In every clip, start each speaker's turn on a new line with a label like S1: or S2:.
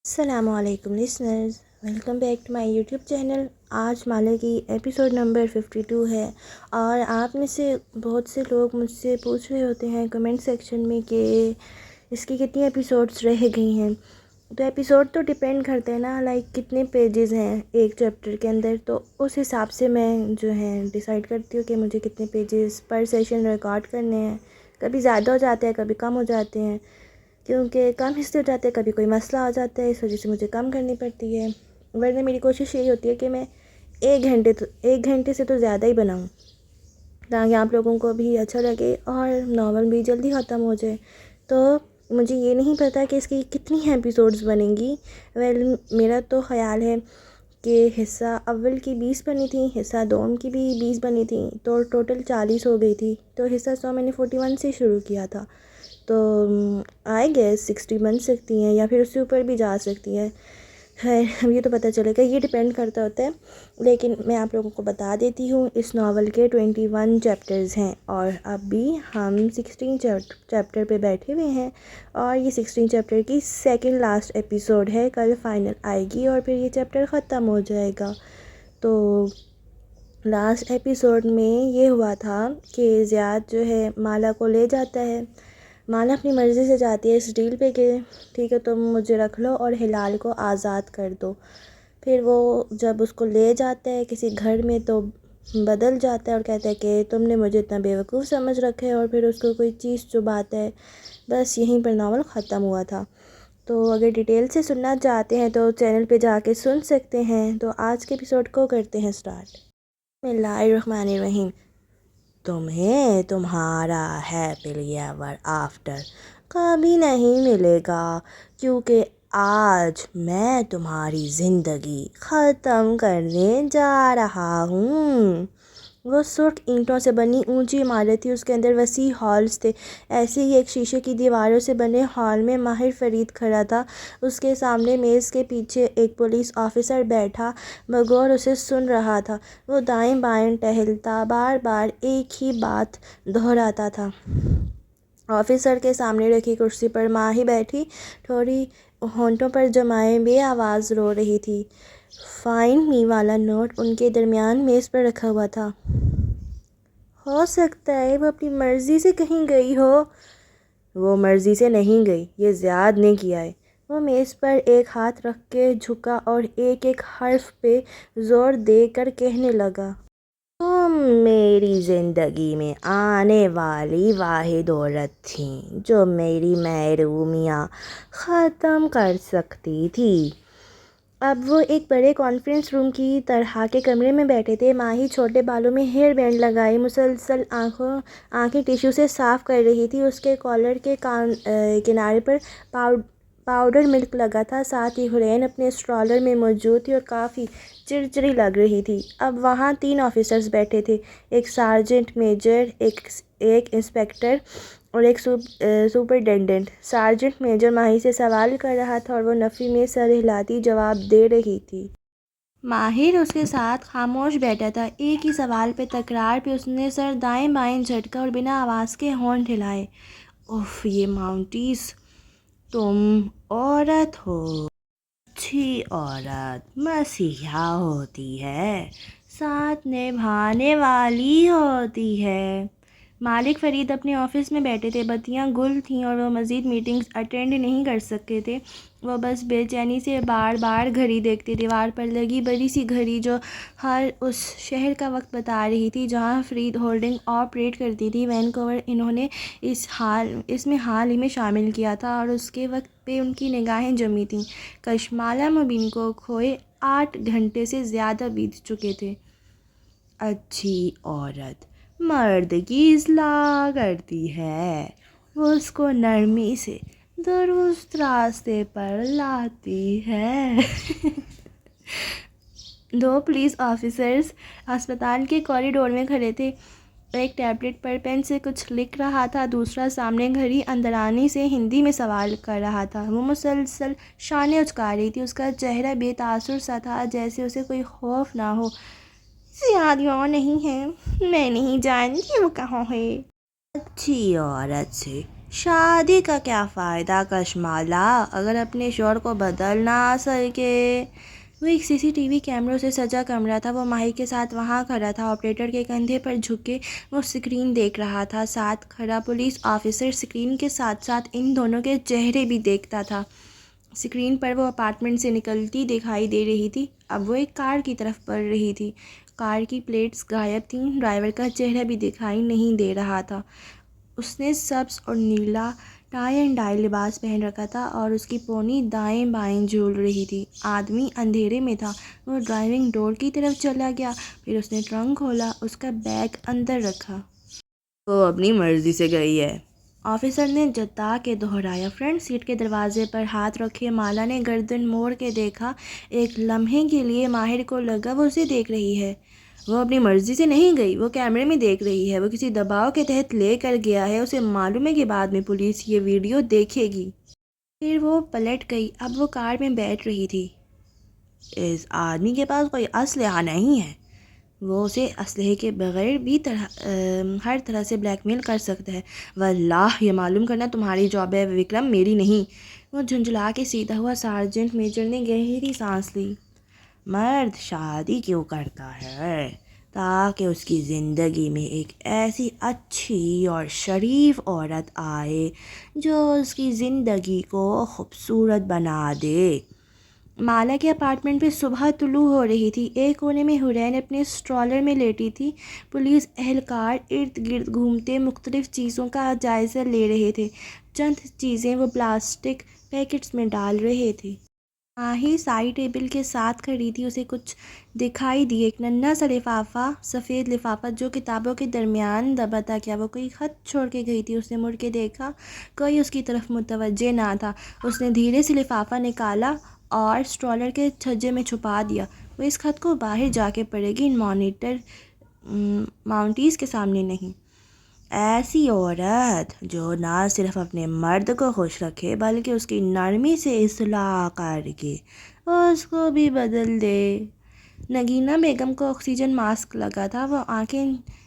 S1: السلام علیکم listeners, welcome back to my YouTube channel. آج مالا کی ایپیسوڈ نمبر 52 ہے، اور آپ میں سے بہت سے لوگ مجھ سے پوچھ رہے ہوتے ہیں کمنٹ سیکشن میں کہ اس کی کتنی ایپیسوڈز رہ گئی ہیں۔ تو ایپیسوڈ تو ڈیپینڈ کرتے ہیں نا، لائک کتنے پیجز ہیں ایک چیپٹر کے اندر، تو اس حساب سے میں جو ہے ڈیسائیڈ کرتی ہوں کہ مجھے کتنے پیجز پر سیشن ریکارڈ کرنے ہیں۔ کبھی زیادہ ہو جاتے ہیں، کبھی کم ہو جاتے ہیں، کیونکہ کم حصے ہو جاتے ہیں، کبھی کوئی مسئلہ آ جاتا ہے، اس وجہ سے مجھے کم کرنی پڑتی ہے۔ ورنہ میری کوشش یہی ہوتی ہے کہ میں ایک گھنٹے سے تو زیادہ ہی بناؤں، تاکہ آپ لوگوں کو بھی اچھا لگے اور ناول بھی جلدی ختم ہو جائے۔ تو مجھے یہ نہیں پتہ کہ اس کی کتنی ایپیسوڈز بنیں گی۔ میرا تو خیال ہے کہ حصہ اول کی 20 بنی تھیں، حصہ دوم کی بھی 20 بنی تھیں، تو ٹوٹل 40 ہو گئی تھی۔ تو حصہ 100 میں نے 41 سے شروع کیا تھا، تو آئی گیس 60 بن سکتی ہیں یا پھر اس سے اوپر بھی جا سکتی ہے۔ خیر، یہ تو پتہ چلے گا، یہ ڈیپینڈ کرتا ہوتا ہے، لیکن میں آپ لوگوں کو بتا دیتی ہوں اس ناول کے 21 چیپٹرز ہیں، اور اب بھی ہم 16 چیپٹر پہ بیٹھے ہوئے ہیں، اور یہ 16 چیپٹر کی سیکنڈ لاسٹ ایپیسوڈ ہے۔ کل فائنل آئے گی اور پھر یہ چیپٹر ختم ہو جائے گا۔ تو لاسٹ ایپیسوڈ میں یہ ہوا تھا کہ زیاد جو ہے مالا کو لے جاتا ہے۔ مالا اپنی مرضی سے جاتی ہے اس ڈیل پہ کہ ٹھیک ہے تم مجھے رکھ لو اور ہلال کو آزاد کر دو۔ پھر وہ جب اس کو لے جاتا ہے کسی گھر میں تو بدل جاتا ہے اور کہتا ہے کہ تم نے مجھے اتنا بیوقوف سمجھ رکھا ہے، اور پھر اس کو کوئی چیز چباتا ہے۔ بس یہیں پر ناول ختم ہوا تھا۔ تو اگر ڈیٹیل سے سننا چاہتے ہیں تو چینل پہ جا کے سن سکتے ہیں۔ تو آج کے ایپیسوڈ کو کرتے ہیں سٹارٹ۔ بسم اللہ الرحمن الرحیم۔ تمہیں تمہارا ہیپیلی ایور آفٹر کبھی نہیں ملے گا، کیونکہ آج میں تمہاری زندگی ختم کرنے جا رہا ہوں۔ وہ سرخ اینٹوں سے بنی اونچی عمارت تھی، اس کے اندر وسیع ہالز تھے۔ ایسے ہی ایک شیشے کی دیواروں سے بنے ہال میں ماہر فرید کھڑا تھا۔ اس کے سامنے میز کے پیچھے ایک پولیس آفیسر بیٹھا بغور اسے سن رہا تھا۔ وہ دائیں بائیں ٹہلتا بار بار ایک ہی بات دہراتا تھا۔ آفیسر کے سامنے رکھی کرسی پر ماہی بیٹھی تھوڑی ہونٹوں پر جمائے بے آواز رو رہی تھی۔ فائنڈ می والا نوٹ ان کے درمیان میز پر رکھا ہوا تھا۔ ہو سکتا ہے وہ اپنی مرضی سے کہیں گئی ہو۔ وہ مرضی سے نہیں گئی، یہ زیاد نے کیا ہے۔ وہ میز پر ایک ہاتھ رکھ کے جھکا اور ایک ایک حرف پہ زور دے کر کہنے لگا، تم میری زندگی میں آنے والی واحد عورت تھیں جو میری محرومیاں ختم کر سکتی تھی۔ اب وہ ایک بڑے کانفرنس روم کی طرح کے کمرے میں بیٹھے تھے۔ ماہی چھوٹے بالوں میں ہیئر بینڈ لگائے مسلسل آنکھیں ٹیشو سے صاف کر رہی تھی۔ اس کے کالر کے کنارے پر پاؤڈر ملک لگا تھا۔ ساتھ ہی حرین اپنے اسٹرالر میں موجود تھی اور کافی چڑچڑی لگ رہی تھی۔ اب وہاں 3 آفیسرز بیٹھے تھے، ایک سارجنٹ میجر، ایک انسپکٹر اور ایک سپرنٹینڈنٹ۔ سارجنٹ میجر ماہی سے سوال کر رہا تھا اور وہ نفی میں سر ہلاتی جواب دے رہی تھی۔ ماہر اس کے ساتھ خاموش بیٹھا تھا۔ ایک ہی سوال پہ تکرار پہ اس نے سر دائیں بائیں جھٹکا اور بنا آواز کے ہونٹ ہلائے۔ اف یہ ماؤنٹیز، تم عورت ہو، اچھی عورت مسیحا ہوتی ہے، ساتھ نبھانے والی ہوتی ہے۔ مالک فرید اپنے آفس میں بیٹھے تھے۔ بتیاں گل تھیں اور وہ مزید میٹنگز اٹینڈ نہیں کر سکے تھے۔ وہ بس بے چینی سے بار بار گھڑی دیکھتے، دیوار پر لگی بڑی سی گھڑی جو ہر اس شہر کا وقت بتا رہی تھی جہاں فرید ہولڈنگ آپریٹ کرتی تھی۔ وینکوور انہوں نے اس میں حال ہی میں شامل کیا تھا اور اس کے وقت پہ ان کی نگاہیں جمی تھیں۔ کشمالہ مبین کو کھوئے 8 گھنٹے سے زیادہ بیت چکے تھے۔ اچھی عورت مرد کی اصلاح کرتی ہے، وہ اس کو نرمی سے درست راستے پر لاتی ہے۔ 2 پولیس آفیسرز ہسپتال کے کوریڈور میں کھڑے تھے۔ ایک ٹیبلٹ پر پین سے کچھ لکھ رہا تھا، دوسرا سامنے گھڑی اندرانی سے ہندی میں سوال کر رہا تھا۔ وہ مسلسل شانے اچکا رہی تھی، اس کا چہرہ بے تاثر سا تھا، جیسے اسے کوئی خوف نہ ہو۔ زیادہ نہیں ہے، میں نہیں جانتی وہ کہاں ہے۔ اچھی عورت سے شادی کا کیا فائدہ کشمالا اگر اپنے شوہر کو بدل نہ سکے۔ وہ ایک CCTV کیمروں سے سجا کمرہ تھا۔ وہ ماہی کے ساتھ وہاں کھڑا تھا، آپریٹر کے کندھے پر جھک کے وہ اسکرین دیکھ رہا تھا۔ ساتھ کھڑا پولیس آفیسر اسکرین کے ساتھ ساتھ ان دونوں کے چہرے بھی دیکھتا تھا۔ اسکرین پر وہ اپارٹمنٹ سے نکلتی دکھائی دے رہی تھی۔ اب وہ ایک کار کی طرف بڑھ رہی تھی۔ کار کی پلیٹس غائب تھیں، ڈرائیور کا چہرہ بھی دکھائی نہیں دے رہا تھا۔ اس نے سبز اور نیلا ٹائی اینڈ ڈائی لباس پہن رکھا تھا اور اس کی پونی دائیں بائیں جھول رہی تھی۔ آدمی اندھیرے میں تھا۔ وہ ڈرائیونگ ڈور کی طرف چلا گیا، پھر اس نے ٹرنک کھولا، اس کا بیگ اندر رکھا۔ وہ اپنی مرضی سے گئی ہے، آفیسر نے جتا کے دہرایا۔ فرنٹ سیٹ کے دروازے پر ہاتھ رکھے مالا نے گردن موڑ کے دیکھا۔ ایک لمحے کے لیے ماہر کو لگا وہ اسے دیکھ رہی ہے۔ وہ اپنی مرضی سے نہیں گئی، وہ کیمرے میں دیکھ رہی ہے۔ وہ کسی دباؤ کے تحت لے کر گیا ہے۔ اسے معلوم ہے کہ بعد میں پولیس یہ ویڈیو دیکھے گی۔ پھر وہ پلٹ گئی۔ اب وہ کار میں بیٹھ رہی تھی۔ اس آدمی کے پاس کوئی اسلحہ نہیں ہے۔ وہ اسے اسلحے کے بغیر بھی ہر طرح سے بلیک میل کر سکتا ہے۔ واللہ یہ معلوم کرنا تمہاری جاب ہے وکرم، میری نہیں۔ وہ جھنجھلا کے سیدھا ہوا۔ سارجنٹ میجر نے گہری سانس لی۔ مرد شادی کیوں کرتا ہے؟ تاکہ اس کی زندگی میں ایک ایسی اچھی اور شریف عورت آئے جو اس کی زندگی کو خوبصورت بنا دے۔ مالا کے اپارٹمنٹ پہ صبح طلوع ہو رہی تھی۔ ایک کونے میں حورین اپنے اسٹرالر میں لیٹی تھی۔ پولیس اہلکار ارد گرد گھومتے مختلف چیزوں کا جائزہ لے رہے تھے۔ چند چیزیں وہ پلاسٹک پیکٹس میں ڈال رہے تھے۔ ماہی سائڈ ٹیبل کے ساتھ کھڑی تھی۔ اسے کچھ دکھائی دی، ایک ننھا سا لفافہ، سفید لفافہ جو کتابوں کے درمیان دبا تھا۔ کیا وہ کوئی خط چھوڑ کے گئی تھی؟ اس نے مڑ کے دیکھا، کوئی اس کی طرف متوجہ نہ تھا۔ اس نے دھیرے سے لفافہ نکالا اور اسٹرالر کے چھجے میں چھپا دیا۔ وہ اس خط کو باہر جا کے پڑھے گی، ماؤنٹیز کے سامنے نہیں۔ ایسی عورت جو نہ صرف اپنے مرد کو خوش رکھے بلکہ اس کی نرمی سے اصلاح کر کے اس کو بھی بدل دے۔ نگینہ بیگم کو آکسیجن ماسک لگا تھا۔ وہ آنکھیں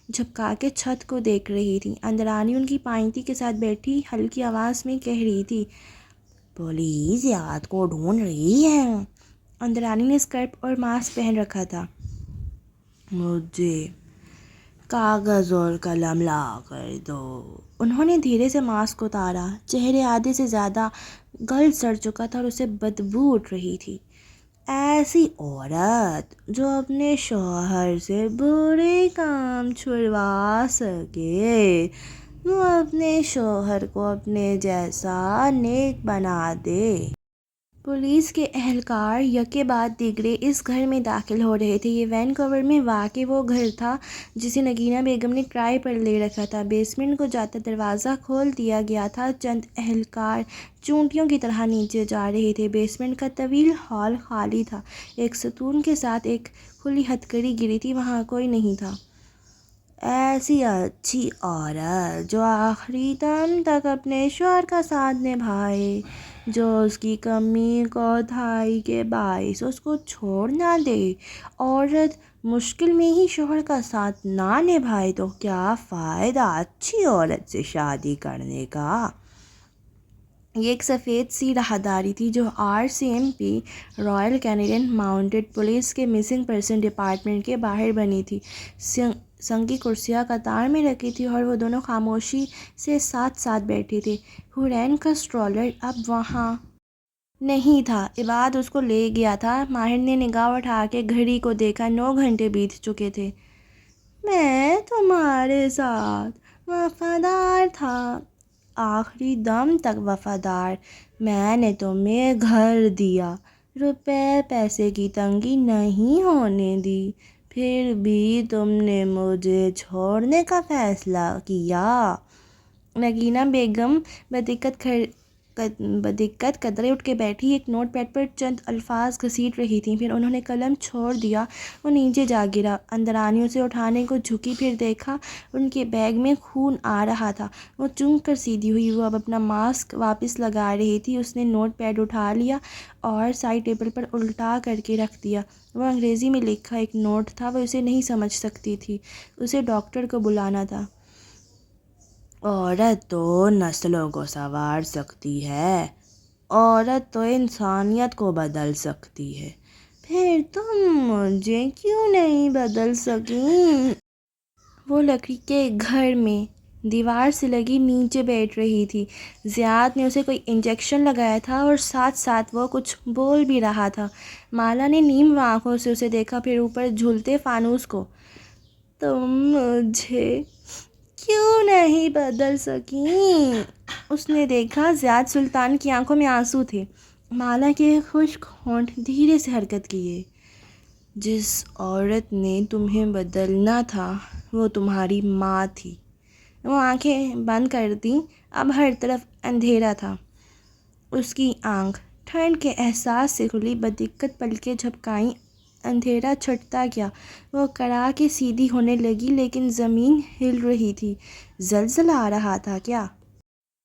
S1: جھپکا کے چھت کو دیکھ رہی تھی۔ اندرانی ان کی پائنتی کے ساتھ بیٹھی ہلکی آواز میں کہہ رہی تھی، پولیس یاد کو ڈھونڈ رہی ہے۔ اندرانی نے اسکرٹ اور ماسک پہن رکھا تھا۔ مجھے کاغذ اور قلم لا کر دو۔ انہوں نے دھیرے سے ماسک اتارا۔ چہرے آدھے سے زیادہ گل سڑ چکا تھا اور اسے بدبو اٹھ رہی تھی۔ ایسی عورت جو اپنے شوہر سے برے کام چھڑوا سکے، وہ اپنے شوہر کو اپنے جیسا نیک بنا دے۔ پولیس کے اہلکار یکے بعد دیگرے اس گھر میں داخل ہو رہے تھے۔ یہ وینکوور میں واقع وہ گھر تھا جسے نگینہ بیگم نے کرائے پر لے رکھا تھا۔ بیسمنٹ کو جاتا دروازہ کھول دیا گیا تھا۔ چند اہلکار چونٹیوں کی طرح نیچے جا رہے تھے۔ بیسمنٹ کا طویل ہال خالی تھا۔ ایک ستون کے ساتھ ایک کھلی ہتھکڑی گری تھی، وہاں کوئی نہیں تھا۔ ایسی اچھی عورت جو آخری دم تک اپنے شوہر کا ساتھ نبھائے، جو اس کی کمی کوتاہی کے باعث اس کو چھوڑ نہ دے۔ عورت مشکل میں ہی شوہر کا ساتھ نہ نبھائے تو کیا فائدہ اچھی عورت سے شادی کرنے کا؟ یہ ایک سفید سی راہداری تھی جو RCMP Royal Canadian mounted police کے مسنگ پرسن ڈپارٹمنٹ کے باہر بنی تھی۔ سنگی کرسیاں قطار میں رکھی تھی اور وہ دونوں خاموشی سے ساتھ ساتھ بیٹھے تھے۔ حورین کا اسٹرالر اب وہاں نہیں تھا۔ عباد اس کو لے گیا تھا۔ ماہر نے نگاہ اٹھا کے گھڑی کو دیکھا، 9 گھنٹے بیت چکے تھے۔ میں تمہارے ساتھ وفادار تھا، آخری دم تک وفادار۔ میں نے تمہیں گھر دیا، روپے پیسے کی تنگی نہیں ہونے دی، پھر بھی تم نے مجھے چھوڑنے کا فیصلہ کیا۔ نگینہ بیگم بدقت قدرے اٹھ کے بیٹھی، ایک نوٹ پیڈ پر چند الفاظ گھسیٹ رہی تھیں۔ پھر انہوں نے قلم چھوڑ دیا۔ وہ نیچے جا گرا۔ اندرانی اسے اٹھانے کو جھکی، پھر دیکھا ان کے بیگ میں خون آ رہا تھا۔ وہ چونک کر سیدھی ہوئی۔ وہ اب اپنا ماسک واپس لگا رہی تھی۔ اس نے نوٹ پیڈ اٹھا لیا اور سائڈ ٹیبل پر الٹا کر کے رکھ دیا۔ وہ انگریزی میں لکھا ایک نوٹ تھا۔ وہ اسے نہیں سمجھ سکتی تھی۔ اسے ڈاکٹر کو بلانا تھا۔ عورت تو نسلوں کو سنوار سکتی ہے، عورت تو انسانیت کو بدل سکتی ہے، پھر تم مجھے کیوں نہیں بدل سکیں؟ وہ لکڑی کے گھر میں دیوار سے لگی نیچے بیٹھ رہی تھی۔ زیاد نے اسے کوئی انجیکشن لگایا تھا اور ساتھ ساتھ وہ کچھ بول بھی رہا تھا۔ مالا نے نیم آنکھوں سے اسے دیکھا، پھر اوپر جھولتے فانوس کو۔ تم مجھے کیوں نہیں بدل سکیں؟ اس نے دیکھا زیاد سلطان کی آنکھوں میں آنسو تھے۔ مالا کے خشک ہونٹ دھیرے سے حرکت کیے۔ جس عورت نے تمہیں بدلنا تھا وہ تمہاری ماں تھی۔ وہ آنکھیں بند کر دیں، اب ہر طرف اندھیرا تھا۔ اس کی آنکھ ٹھنڈ کے احساس سے کھلی، بدقت پلکیں جھپکائیں، اندھیرا چھٹتا گیا۔ وہ کڑا کے سیدھی ہونے لگی لیکن زمین ہل رہی تھی۔ زلزلہ آ رہا تھا کیا؟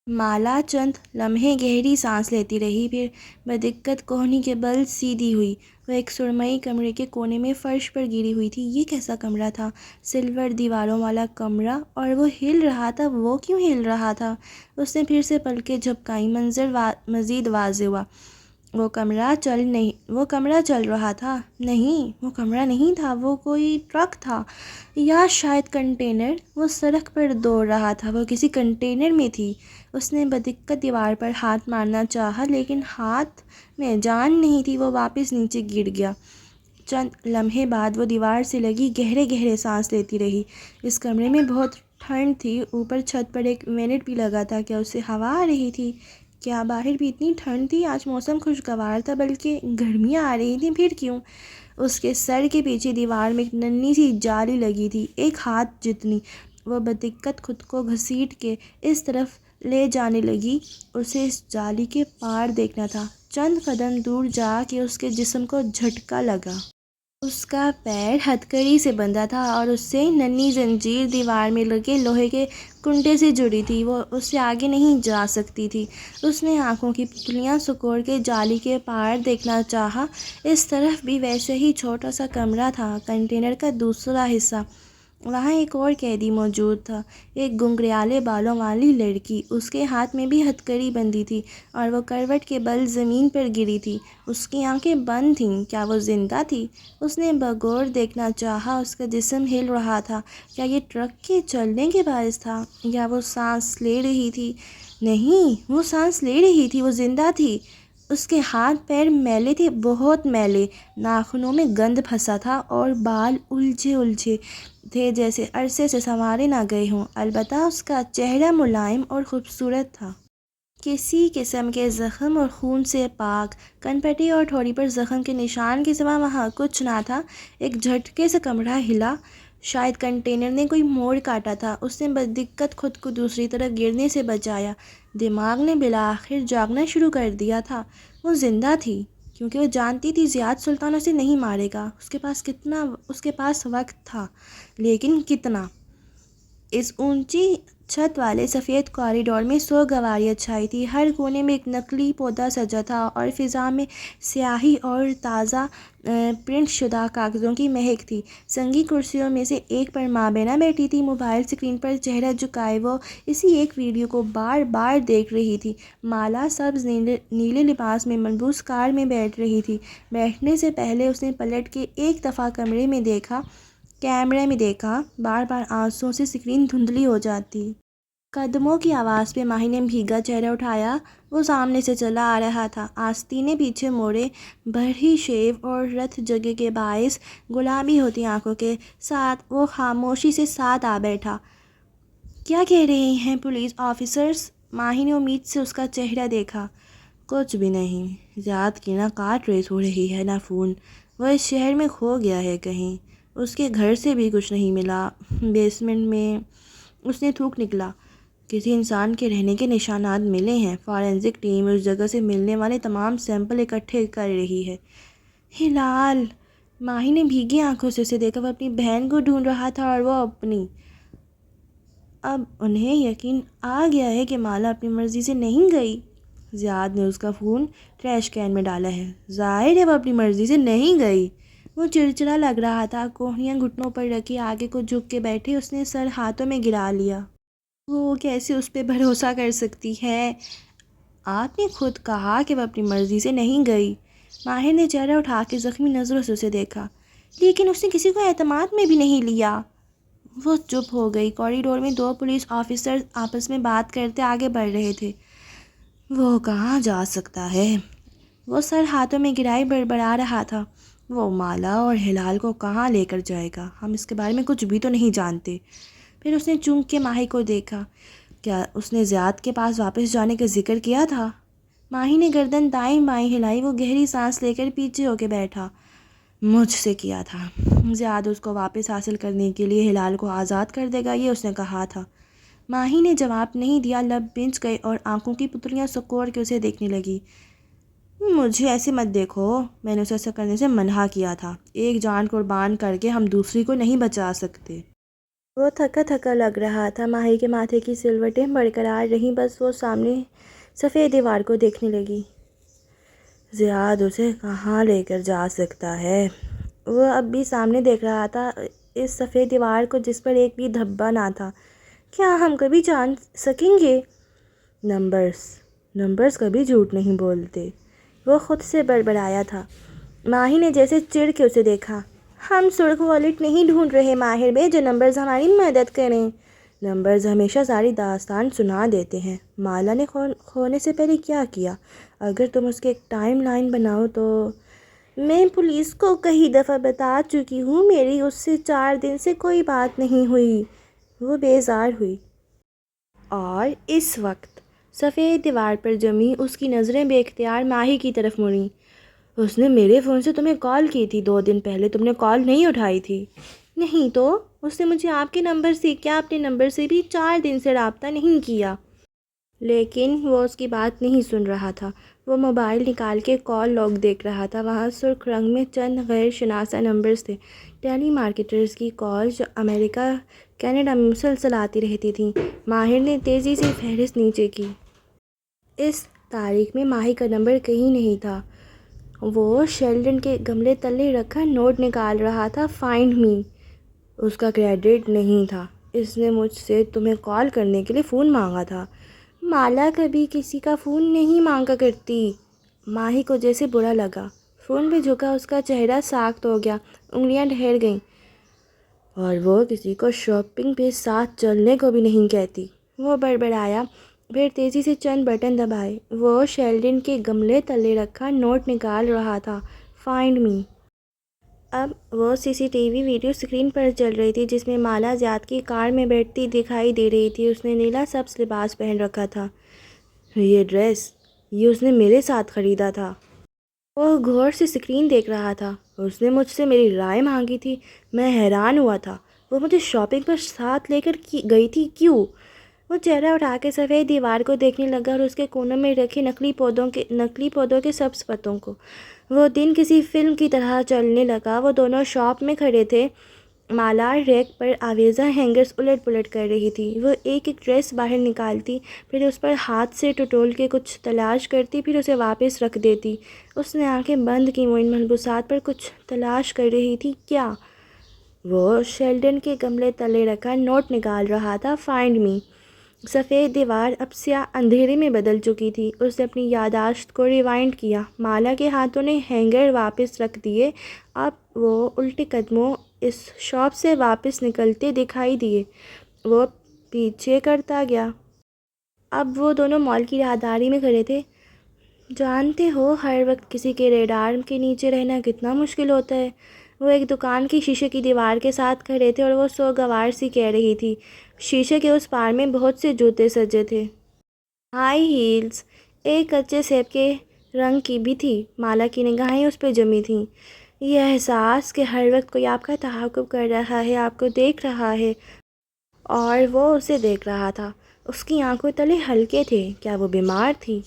S1: مالا چند لمحے گہری سانس لیتی رہی، پھر بدقت کوہنی کے بل سیدھی ہوئی۔ وہ ایک سرمئی کمرے کے کونے میں فرش پر گری ہوئی تھی۔ یہ کیسا کمرہ تھا؟ سلور دیواروں والا کمرہ، اور وہ ہل رہا تھا۔ وہ کیوں ہل رہا تھا؟ اس نے پھر سے پلکیں جھپکائیں، منظر مزید واضح ہوا۔ وہ کمرہ چل رہا تھا؟ نہیں، وہ کمرہ نہیں تھا، وہ کوئی ٹرک تھا یا شاید کنٹینر۔ وہ سڑک پر دوڑ رہا تھا، وہ کسی کنٹینر میں تھی۔ اس نے بدقت دیوار پر ہاتھ مارنا چاہا لیکن ہاتھ میں جان نہیں تھی، وہ واپس نیچے گر گیا۔ چند لمحے بعد وہ دیوار سے لگی گہرے گہرے سانس لیتی رہی۔ اس کمرے میں بہت ٹھنڈ تھی، اوپر چھت پر ایک وینٹ بھی لگا تھا۔ کیا اسے ہوا آ رہی تھی؟ کیا باہر بھی اتنی ٹھنڈ تھی؟ آج موسم خوشگوار تھا بلکہ گرمیاں آ رہی تھیں، پھر کیوں؟ اس کے سر کے پیچھے دیوار میں ایک ننھی سی جالی لگی تھی، ایک ہاتھ جتنی۔ وہ بدقت خود کو گھسیٹ کے اس طرف لے جانے لگی۔ اسے اس جالی کے پار دیکھنا تھا۔ چند قدم دور جا کے اس کے جسم کو جھٹکا لگا۔ اس کا پیر ہتھکڑی سے بندھا تھا اور اس سے ننھی زنجیر دیوار میں لگے لوہے کے کنڈے سے جڑی تھی۔ وہ اس سے آگے نہیں جا سکتی تھی۔ اس نے آنکھوں کی پتلیاں سکوڑ کے جالی کے پار دیکھنا چاہا۔ اس طرف بھی ویسے ہی چھوٹا سا کمرہ تھا، کنٹینر کا دوسرا حصہ۔ وہاں ایک اور قیدی موجود تھا، ایک گھنگریالے بالوں والی لڑکی۔ اس کے ہاتھ میں بھی ہتھکڑی بندھی تھی اور وہ کروٹ کے بل زمین پر گری تھی۔ اس کی آنکھیں بند تھیں۔ کیا وہ زندہ تھی؟ اس نے بغور دیکھنا چاہا۔ اس کا جسم ہل رہا تھا۔ کیا یہ ٹرک کے چلنے کے باعث تھا یا وہ سانس لے رہی تھی؟ نہیں، وہ سانس لے رہی تھی، وہ زندہ تھی۔ اس کے ہاتھ پیر میلے تھے، بہت میلے، ناخنوں میں گند پھنسا تھا اور بال الجھے تھے جیسے عرصے سے سنوارے نہ گئے ہوں۔ البتہ اس کا چہرہ ملائم اور خوبصورت تھا، کسی قسم کے زخم اور خون سے پاک۔ کنپٹی اور ٹھوڑی پر زخم کے نشان کے سوا وہاں کچھ نہ تھا۔ ایک جھٹکے سے کمرہ ہلا، شاید کنٹینر نے کوئی موڑ کاٹا تھا۔ اس نے بدقت خود کو دوسری طرف گرنے سے بچایا۔ دماغ نے بالآخر جاگنا شروع کر دیا تھا۔ وہ زندہ تھی کیونکہ وہ جانتی تھی زیاد سلطان اسے نہیں مارے گا۔ اس کے پاس وقت تھا، لیکن کتنا؟ اس اونچی چھت والے سفید کوریڈور میں سوگواریاں چھائی تھی۔ ہر کونے میں ایک نقلی پودا سجا تھا اور فضا میں سیاہی اور تازہ پرنٹ شدہ کاغذوں کی مہک تھی۔ سنگی کرسیوں میں سے ایک پر مابینا بیٹھی تھی، موبائل اسکرین پر چہرہ جھکائے وہ اسی ایک ویڈیو کو بار بار دیکھ رہی تھی۔ مالا سبز نیلے لباس میں ملبوس کار میں بیٹھ رہی تھی۔ بیٹھنے سے پہلے اس نے پلٹ کے ایک دفعہ کیمرے میں دیکھا، بار بار آنسوؤں سے اسکرین دھندلی ہو جاتی۔ قدموں کی آواز پہ ماہی نے بھیگا چہرہ اٹھایا۔ وہ سامنے سے چلا آ رہا تھا، آستینے پیچھے موڑے، بڑھی شیو اور رت جگہ کے باعث گلابی ہوتی آنکھوں کے ساتھ وہ خاموشی سے ساتھ آ بیٹھا۔ کیا کہہ رہے ہیں پولیس آفیسرز؟ ماہی نے امید سے اس کا چہرہ دیکھا۔ کچھ بھی نہیں، زیاد کی نہ کار ٹریس ہو رہی ہے نہ فون۔ وہ اس شہر میں کھو گیا ہے کہیں۔ اس کے گھر سے بھی کچھ نہیں ملا۔ بیسمنٹ میں، اس نے تھوک نکلا، کسی انسان کے رہنے کے نشانات ملے ہیں۔ فورینسک ٹیم اس جگہ سے ملنے والے تمام سیمپل اکٹھے کر رہی ہے۔ ہلال! ماہی نے بھیگی آنکھوں سے اسے دیکھا۔ وہ اپنی بہن کو ڈھونڈ رہا تھا اور وہ اپنی۔ اب انہیں یقین آ گیا ہے کہ مالا اپنی مرضی سے نہیں گئی۔ زیاد نے اس کا فون ٹریش کین میں ڈالا ہے۔ ظاہر ہے وہ اپنی مرضی سے نہیں گئی۔ وہ چڑچڑا لگ رہا تھا، کوہنیاں گھٹنوں پر رکھی، آگے کو جھک کے بیٹھے، اس نے سر ہاتھوں میں گرا لیا۔ وہ کیسے اس پہ بھروسہ کر سکتی ہے؟ آپ نے خود کہا کہ وہ اپنی مرضی سے نہیں گئی۔ ماہر نے چہرہ اٹھا کے زخمی نظروں سے اسے دیکھا۔ لیکن اس نے کسی کو اعتماد میں بھی نہیں لیا۔ وہ چپ ہو گئی۔ کوریڈور میں دو پولیس آفیسر آپس میں بات کرتے آگے بڑھ رہے تھے۔ وہ کہاں جا سکتا ہے؟ وہ سر ہاتھوں میں گرائے بڑبڑا رہا تھا۔ وہ مالا اور ہلال کو کہاں لے کر جائے گا؟ ہم اس کے بارے میں کچھ بھی تو نہیں جانتے۔ پھر اس نے چونک کے ماہی کو دیکھا۔ کیا اس نے زیاد کے پاس واپس جانے کا ذکر کیا تھا؟ ماہی نے گردن دائیں بائیں ہلائی۔ وہ گہری سانس لے کر پیچھے ہو کے بیٹھا۔ مجھ سے کیا تھا۔ زیاد اس کو واپس حاصل کرنے کے لیے ہلال کو آزاد کر دے گا، یہ اس نے کہا تھا۔ ماہی نے جواب نہیں دیا۔ لب بنچ گئے اور آنکھوں کی پتلیاں سکوڑ کے اسے دیکھنے لگی۔ مجھے ایسے مت دیکھو، میں نے اسے ایسا کرنے سے منع کیا تھا۔ ایک جان قربان کر کے ہم دوسری کو نہیں بچا سکتے۔ وہ تھکا تھکا لگ رہا تھا۔ ماہی کے ماتھے کی سلوٹیں برقرار رہیں، بس وہ سامنے سفید دیوار کو دیکھنے لگی۔ زیاد اسے کہاں لے کر جا سکتا ہے؟ وہ اب بھی سامنے دیکھ رہا تھا، اس سفید دیوار کو جس پر ایک بھی دھبا نہ تھا۔ کیا ہم کبھی جان سکیں گے؟ نمبرز کبھی جھوٹ نہیں بولتے، وہ خود سے بڑبڑایا تھا۔ ماہی نے جیسے چڑ کے اسے دیکھا۔ ہم سرخ والیٹ نہیں ڈھونڈ رہے ماہر بے، جو نمبرز ہماری مدد کریں۔ نمبرز ہمیشہ ساری داستان سنا دیتے ہیں۔ مالا نے کھونے سے پہلے کیا کیا؟ اگر تم اس کی ایک ٹائم لائن بناؤ تو… میں پولیس کو کئی دفعہ بتا چکی ہوں، میری اس سے 4 دن سے کوئی بات نہیں ہوئی۔ وہ بیزار ہوئی اور اس وقت سفید دیوار پر جمی اس کی نظریں بے اختیار ماہی کی طرف مڑیں۔ اس نے میرے فون سے تمہیں کال کی تھی 2 دن پہلے، تم نے کال نہیں اٹھائی تھی۔ نہیں تو اس نے مجھے آپ کے نمبر سے کیا، اپنے نمبر سے بھی 4 دن سے رابطہ نہیں کیا۔ لیکن وہ اس کی بات نہیں سن رہا تھا۔ وہ موبائل نکال کے کال لاگ دیکھ رہا تھا۔ وہاں سرخ رنگ میں چند غیر شناسا نمبرز تھے، ٹیلی مارکیٹرز کی کال جو امریکہ کینیڈا میں مسلسل آتی رہتی تھیں۔ ماہر نے تیزی سے فہرست نیچے کی۔ اس تاریخ میں ماہی کا نمبر کہیں نہیں تھا۔ وہ شیلڈن کے گملے تلے رکھا نوٹ نکال رہا تھا۔ فائنڈ می۔ اس کا کریڈٹ نہیں تھا۔ اس نے مجھ سے تمہیں کال کرنے کے لیے فون مانگا تھا۔ مالا کبھی کسی کا فون نہیں مانگا کرتی۔ ماہی کو جیسے برا لگا۔ فون پہ جھکا، اس کا چہرہ ساخت ہو گیا، انگلیاں ٹھہر گئیں۔ اور وہ کسی کو شاپنگ پہ ساتھ چلنے کو بھی نہیں کہتی، وہ بڑبڑایا۔ پھر تیزی سے چند بٹن دبائے۔ وہ شیلڈن کے گملے تلے رکھا نوٹ نکال رہا تھا۔ Find me. اب وہ C C T V video screen پر چل رہی تھی جس میں مالا زیاد کی کار میں بیٹھتی دکھائی دے رہی تھی۔ اس نے نیلا سبز لباس پہن رکھا تھا۔ یہ ڈریس، یہ اس نے میرے ساتھ خریدا تھا۔ وہ غور سے اسکرین دیکھ رہا تھا۔ اس نے مجھ سے میری رائے مانگی تھی۔ میں حیران ہوا تھا۔ وہ مجھے شاپنگ پر ساتھ لے کر گئی تھی، کیوں؟ وہ چہرہ اٹھا کے سفید دیوار کو دیکھنے لگا اور اس کے کونوں میں رکھے نقلی پودوں کے سبز پتوں کو۔ وہ دن کسی فلم کی طرح چلنے لگا۔ وہ دونوں شاپ میں کھڑے تھے۔ مالا ریک پر آویزہ ہینگرز الٹ پلٹ کر رہی تھی۔ وہ ایک ایک ڈریس باہر نکالتی، پھر اس پر ہاتھ سے ٹٹول کے کچھ تلاش کرتی، پھر اسے واپس رکھ دیتی۔ اس نے آنکھیں بند کی۔ وہ ان ملبوسات پر کچھ تلاش کر رہی تھی، کیا؟ وہ شیلڈن کے گملے تلے رکھا نوٹ نکال رہا تھا۔ فائنڈ می۔ سفید دیوار اب سیاہ اندھیرے میں بدل چکی تھی۔ اس نے اپنی یادداشت کو ریوائنڈ کیا۔ مالا کے ہاتھوں نے ہینگر واپس رکھ دیے۔ اب وہ الٹے قدموں اس شاپ سے واپس نکلتے دکھائی دیے۔ وہ پیچھے کرتا گیا۔ اب وہ دونوں مال کی راہداری میں کھڑے تھے۔ جانتے ہو ہر وقت کسی کے ریڈار کے نیچے رہنا کتنا مشکل ہوتا ہے۔ وہ ایک دکان کی شیشے کی دیوار کے ساتھ کھڑے تھے اور وہ سوگوار سی کہہ رہی تھی۔ شیشے کے اس پار میں بہت سے جوتے سجے تھے۔ ہائی ہیلز، ایک کچے سیب کے رنگ کی بھی تھی۔ مالا کی نگاہیں اس پہ جمی تھیں۔ یہ احساس کہ ہر وقت کوئی آپ کا تعاقب کر رہا ہے، آپ کو دیکھ رہا ہے، اور وہ اسے دیکھ رہا تھا۔ اس کی آنکھوں تلے ہلکے تھے۔ کیا وہ بیمار تھی؟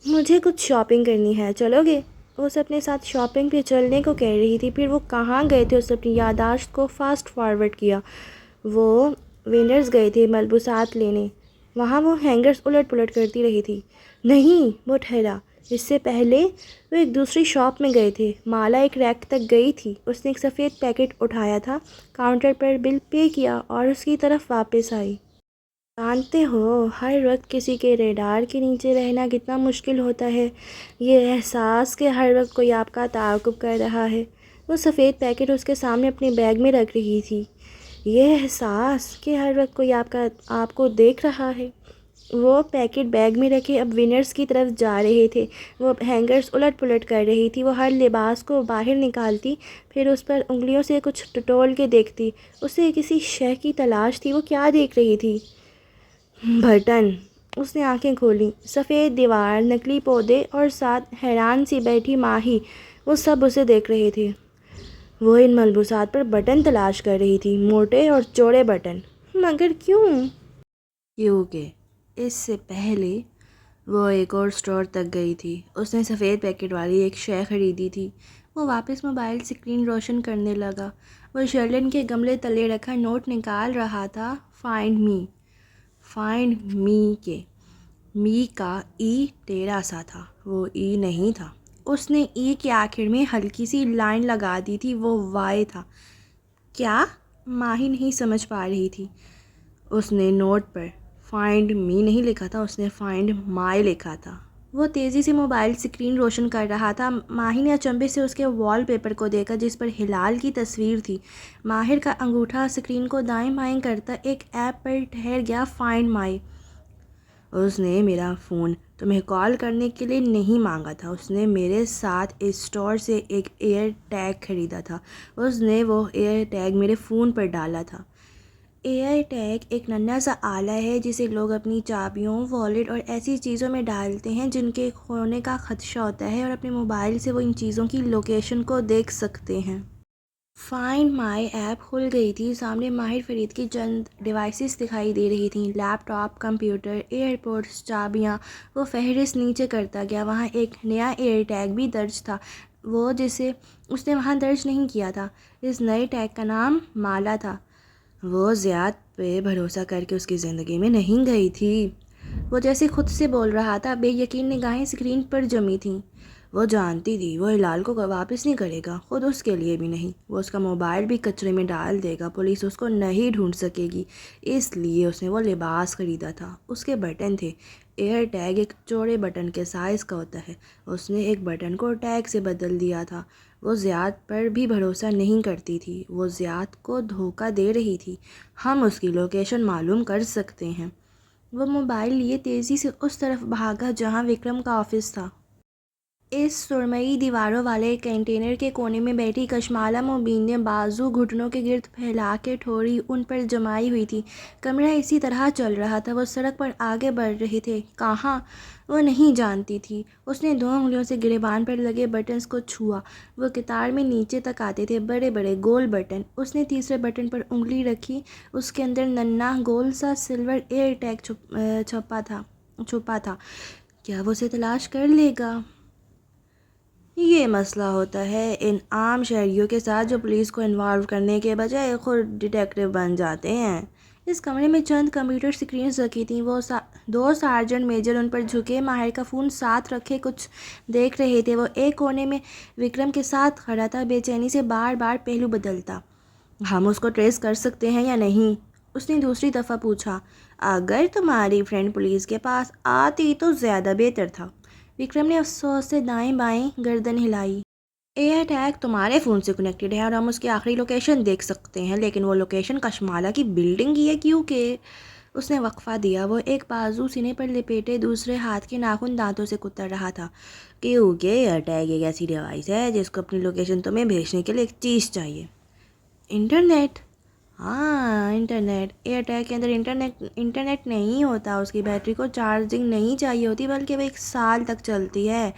S1: مجھے کچھ شاپنگ کرنی ہے، چلو گے؟ اس اپنے ساتھ شاپنگ پہ چلنے کو کہہ رہی تھی۔ پھر وہ کہاں گئے تھے؟ اس نے اپنی یادداشت کو فاسٹ فارورڈ کیا۔ وہ وینڈرز گئے تھے ملبوسات لینے۔ وہاں وہ ہینگرز الٹ پلٹ کرتی رہی تھی۔ نہیں، وہ ٹھہرا۔ اس سے پہلے وہ ایک دوسری شاپ میں گئے تھے۔ مالا ایک ریک تک گئی تھی۔ اس نے ایک سفید پیکٹ اٹھایا تھا، کاؤنٹر پر بل پے کیا اور اس کی طرف واپس آئی۔ جانتے ہو ہر وقت کسی کے ریڈار کے نیچے رہنا کتنا مشکل ہوتا ہے، یہ احساس کہ ہر وقت کوئی آپ کا تعاقب کر رہا ہے۔ وہ سفید پیکٹ اس کے سامنے اپنے بیگ میں رکھ رہی تھی، یہ احساس کہ ہر وقت کوئی آپ کو دیکھ رہا ہے۔ وہ پیکٹ بیگ میں رکھے اب ونرز کی طرف جا رہے تھے۔ وہ ہینگرز الٹ پلٹ کر رہی تھی، وہ ہر لباس کو باہر نکالتی، پھر اس پر انگلیوں سے کچھ ٹٹول کے دیکھتی۔ اسے کسی شے کی تلاش تھی۔ وہ کیا دیکھ رہی تھی؟ بٹن۔ اس نے آنکھیں کھولیں۔ سفید دیوار، نکلی پودے اور ساتھ حیران سی بیٹھی ماہی، وہ سب اسے دیکھ رہے تھے۔ وہ ان ملبوسات پر بٹن تلاش کر رہی تھی، موٹے اور چوڑے بٹن۔ مگر کیوں؟ کیونکہ اس سے پہلے وہ ایک اور اسٹور تک گئی تھی۔ اس نے سفید پیکٹ والی ایک شے خریدی تھی۔ وہ واپس موبائل اسکرین روشن کرنے لگا۔ وہ شرلن کے گملے تلے رکھا نوٹ نکال رہا تھا۔ فائنڈ می کے می کا ای ٹیڑھا سا تھا، وہ ای نہیں تھا۔ اس نے ای کے آخر میں ہلکی سی لائن لگا دی تھی، وہ وائی تھا۔ کیا؟ ماہی نہیں سمجھ پا رہی تھی۔ اس نے نوٹ پر فائنڈ می نہیں لکھا تھا، اس نے فائنڈ مائی لکھا تھا۔ وہ تیزی سے موبائل اسکرین روشن کر رہا تھا۔ ماہی نے اچنبے سے اس کے وال پیپر کو دیکھا جس پر ہلال کی تصویر تھی۔ ماہر کا انگوٹھا اسکرین کو دائیں بائیں کرتا ایک ایپ پر ٹھہر گیا، فائنڈ مائی۔ اس نے میرا فون تمہیں کال کرنے کے لیے نہیں مانگا تھا، اس نے میرے ساتھ اس اسٹور سے ایک ایئر ٹیگ خریدا تھا، اس نے وہ ایئر ٹیگ میرے فون پر ڈالا تھا۔ ایئر ٹیگ ایک ننھا سا آلہ ہے جسے لوگ اپنی چابیوں، والیٹ اور ایسی چیزوں میں ڈالتے ہیں جن کے کھونے کا خدشہ ہوتا ہے، اور اپنے موبائل سے وہ ان چیزوں کی لوکیشن کو دیکھ سکتے ہیں۔ فائنڈ مائی ایپ کھل گئی تھی۔ سامنے ماہر فرید کی چند ڈیوائسز دکھائی دے رہی تھیں، لیپ ٹاپ، کمپیوٹر، ایئرپوڈز، چابیاں۔ وہ فہرست نیچے کرتا گیا۔ وہاں ایک نیا ایئر ٹیگ بھی درج تھا، وہ جسے اس نے وہاں درج نہیں کیا تھا۔ اس نئے ٹیگ کا نام مالا تھا۔ وہ زیاد پہ بھروسہ کر کے اس کی زندگی میں نہیں گئی تھی۔ وہ جیسے خود سے بول رہا تھا، بے یقین نگاہیں اسکرین پر جمی تھیں۔ وہ جانتی تھی وہ ہلال کو واپس نہیں کرے گا، خود اس کے لیے بھی نہیں۔ وہ اس کا موبائل بھی کچرے میں ڈال دے گا، پولیس اس کو نہیں ڈھونڈ سکے گی۔ اس لیے اس نے وہ لباس خریدا تھا۔ اس کے بٹن تھے۔ ایئر ٹیگ ایک چوڑے بٹن کے سائز کا ہوتا ہے۔ اس نے ایک بٹن کو ٹیگ سے بدل دیا تھا۔ وہ زیاد پر بھی بھروسہ نہیں کرتی تھی، وہ زیاد کو دھوکہ دے رہی تھی۔ ہم اس کی لوکیشن معلوم کر سکتے ہیں۔ وہ موبائل لیے تیزی سے اس طرف بھاگا جہاں وکرم کا آفس تھا۔ اس سرمئی دیواروں والے کنٹینر کے کونے میں بیٹھی کشمالہ مبین نے بازو گھٹنوں کے گرد پھیلا کے ٹھوڑی ان پر جمائی ہوئی تھی۔ کمرہ اسی طرح چل رہا تھا۔ وہ سڑک پر آگے بڑھ رہے تھے، کہاں وہ نہیں جانتی تھی۔ اس نے 2 انگلیوں سے گریبان پر لگے بٹنز کو چھوا۔ وہ قطار میں نیچے تک آتے تھے، بڑے بڑے گول بٹن۔ اس نے تیسرے بٹن پر انگلی رکھی، اس کے اندر ننھا گول سا سلور ایئر ٹیگ چھپا تھا۔ کیا وہ اسے تلاش کر لے گا؟ یہ مسئلہ ہوتا ہے ان عام شہریوں کے ساتھ جو پولیس کو انوالو کرنے کے بجائے خود ڈیٹیکٹیو بن جاتے ہیں۔ اس کمرے میں چند کمپیوٹر سکرینز رکھی تھیں۔ وہ 2 سارجنٹ میجر ان پر جھکے، ماہر کا فون ساتھ رکھے کچھ دیکھ رہے تھے۔ وہ ایک کونے میں وکرم کے ساتھ کھڑا تھا، بے چینی سے بار بار پہلو بدلتا۔ ہم اس کو ٹریس کر سکتے ہیں یا نہیں؟ اس نے دوسری دفعہ پوچھا۔ اگر تمہاری فرینڈ پولیس کے پاس آتی تو زیادہ بہتر تھا۔ وکرم نے افسوس سے دائیں بائیں گردن ہلائی۔ ایئر ٹیگ تمہارے فون سے کنیکٹڈ ہے اور ہم اس کی آخری لوکیشن دیکھ سکتے ہیں، لیکن وہ لوکیشن کشمالہ کی بلڈنگ کی ہے۔ کیونکہ اس نے وقفہ دیا۔ وہ ایک بازو سینے پر لپیٹے دوسرے ہاتھ کے ناخن دانتوں سے کتر رہا تھا۔ کیونکہ ایئر ٹیگ ایک ایسی ڈیوائس ہے جس کو اپنی لوکیشن تمہیں بھیجنے کے لیے ایک چیز چاہیے۔ انٹرنیٹ؟ ہاں، انٹرنیٹ۔ ایئر ٹیگ کے اندر انٹرنیٹ نہیں ہوتا، اس کی بیٹری کو چارجنگ نہیں چاہیے ہوتی، بلکہ وہ 1 سال تک چلتی ہے۔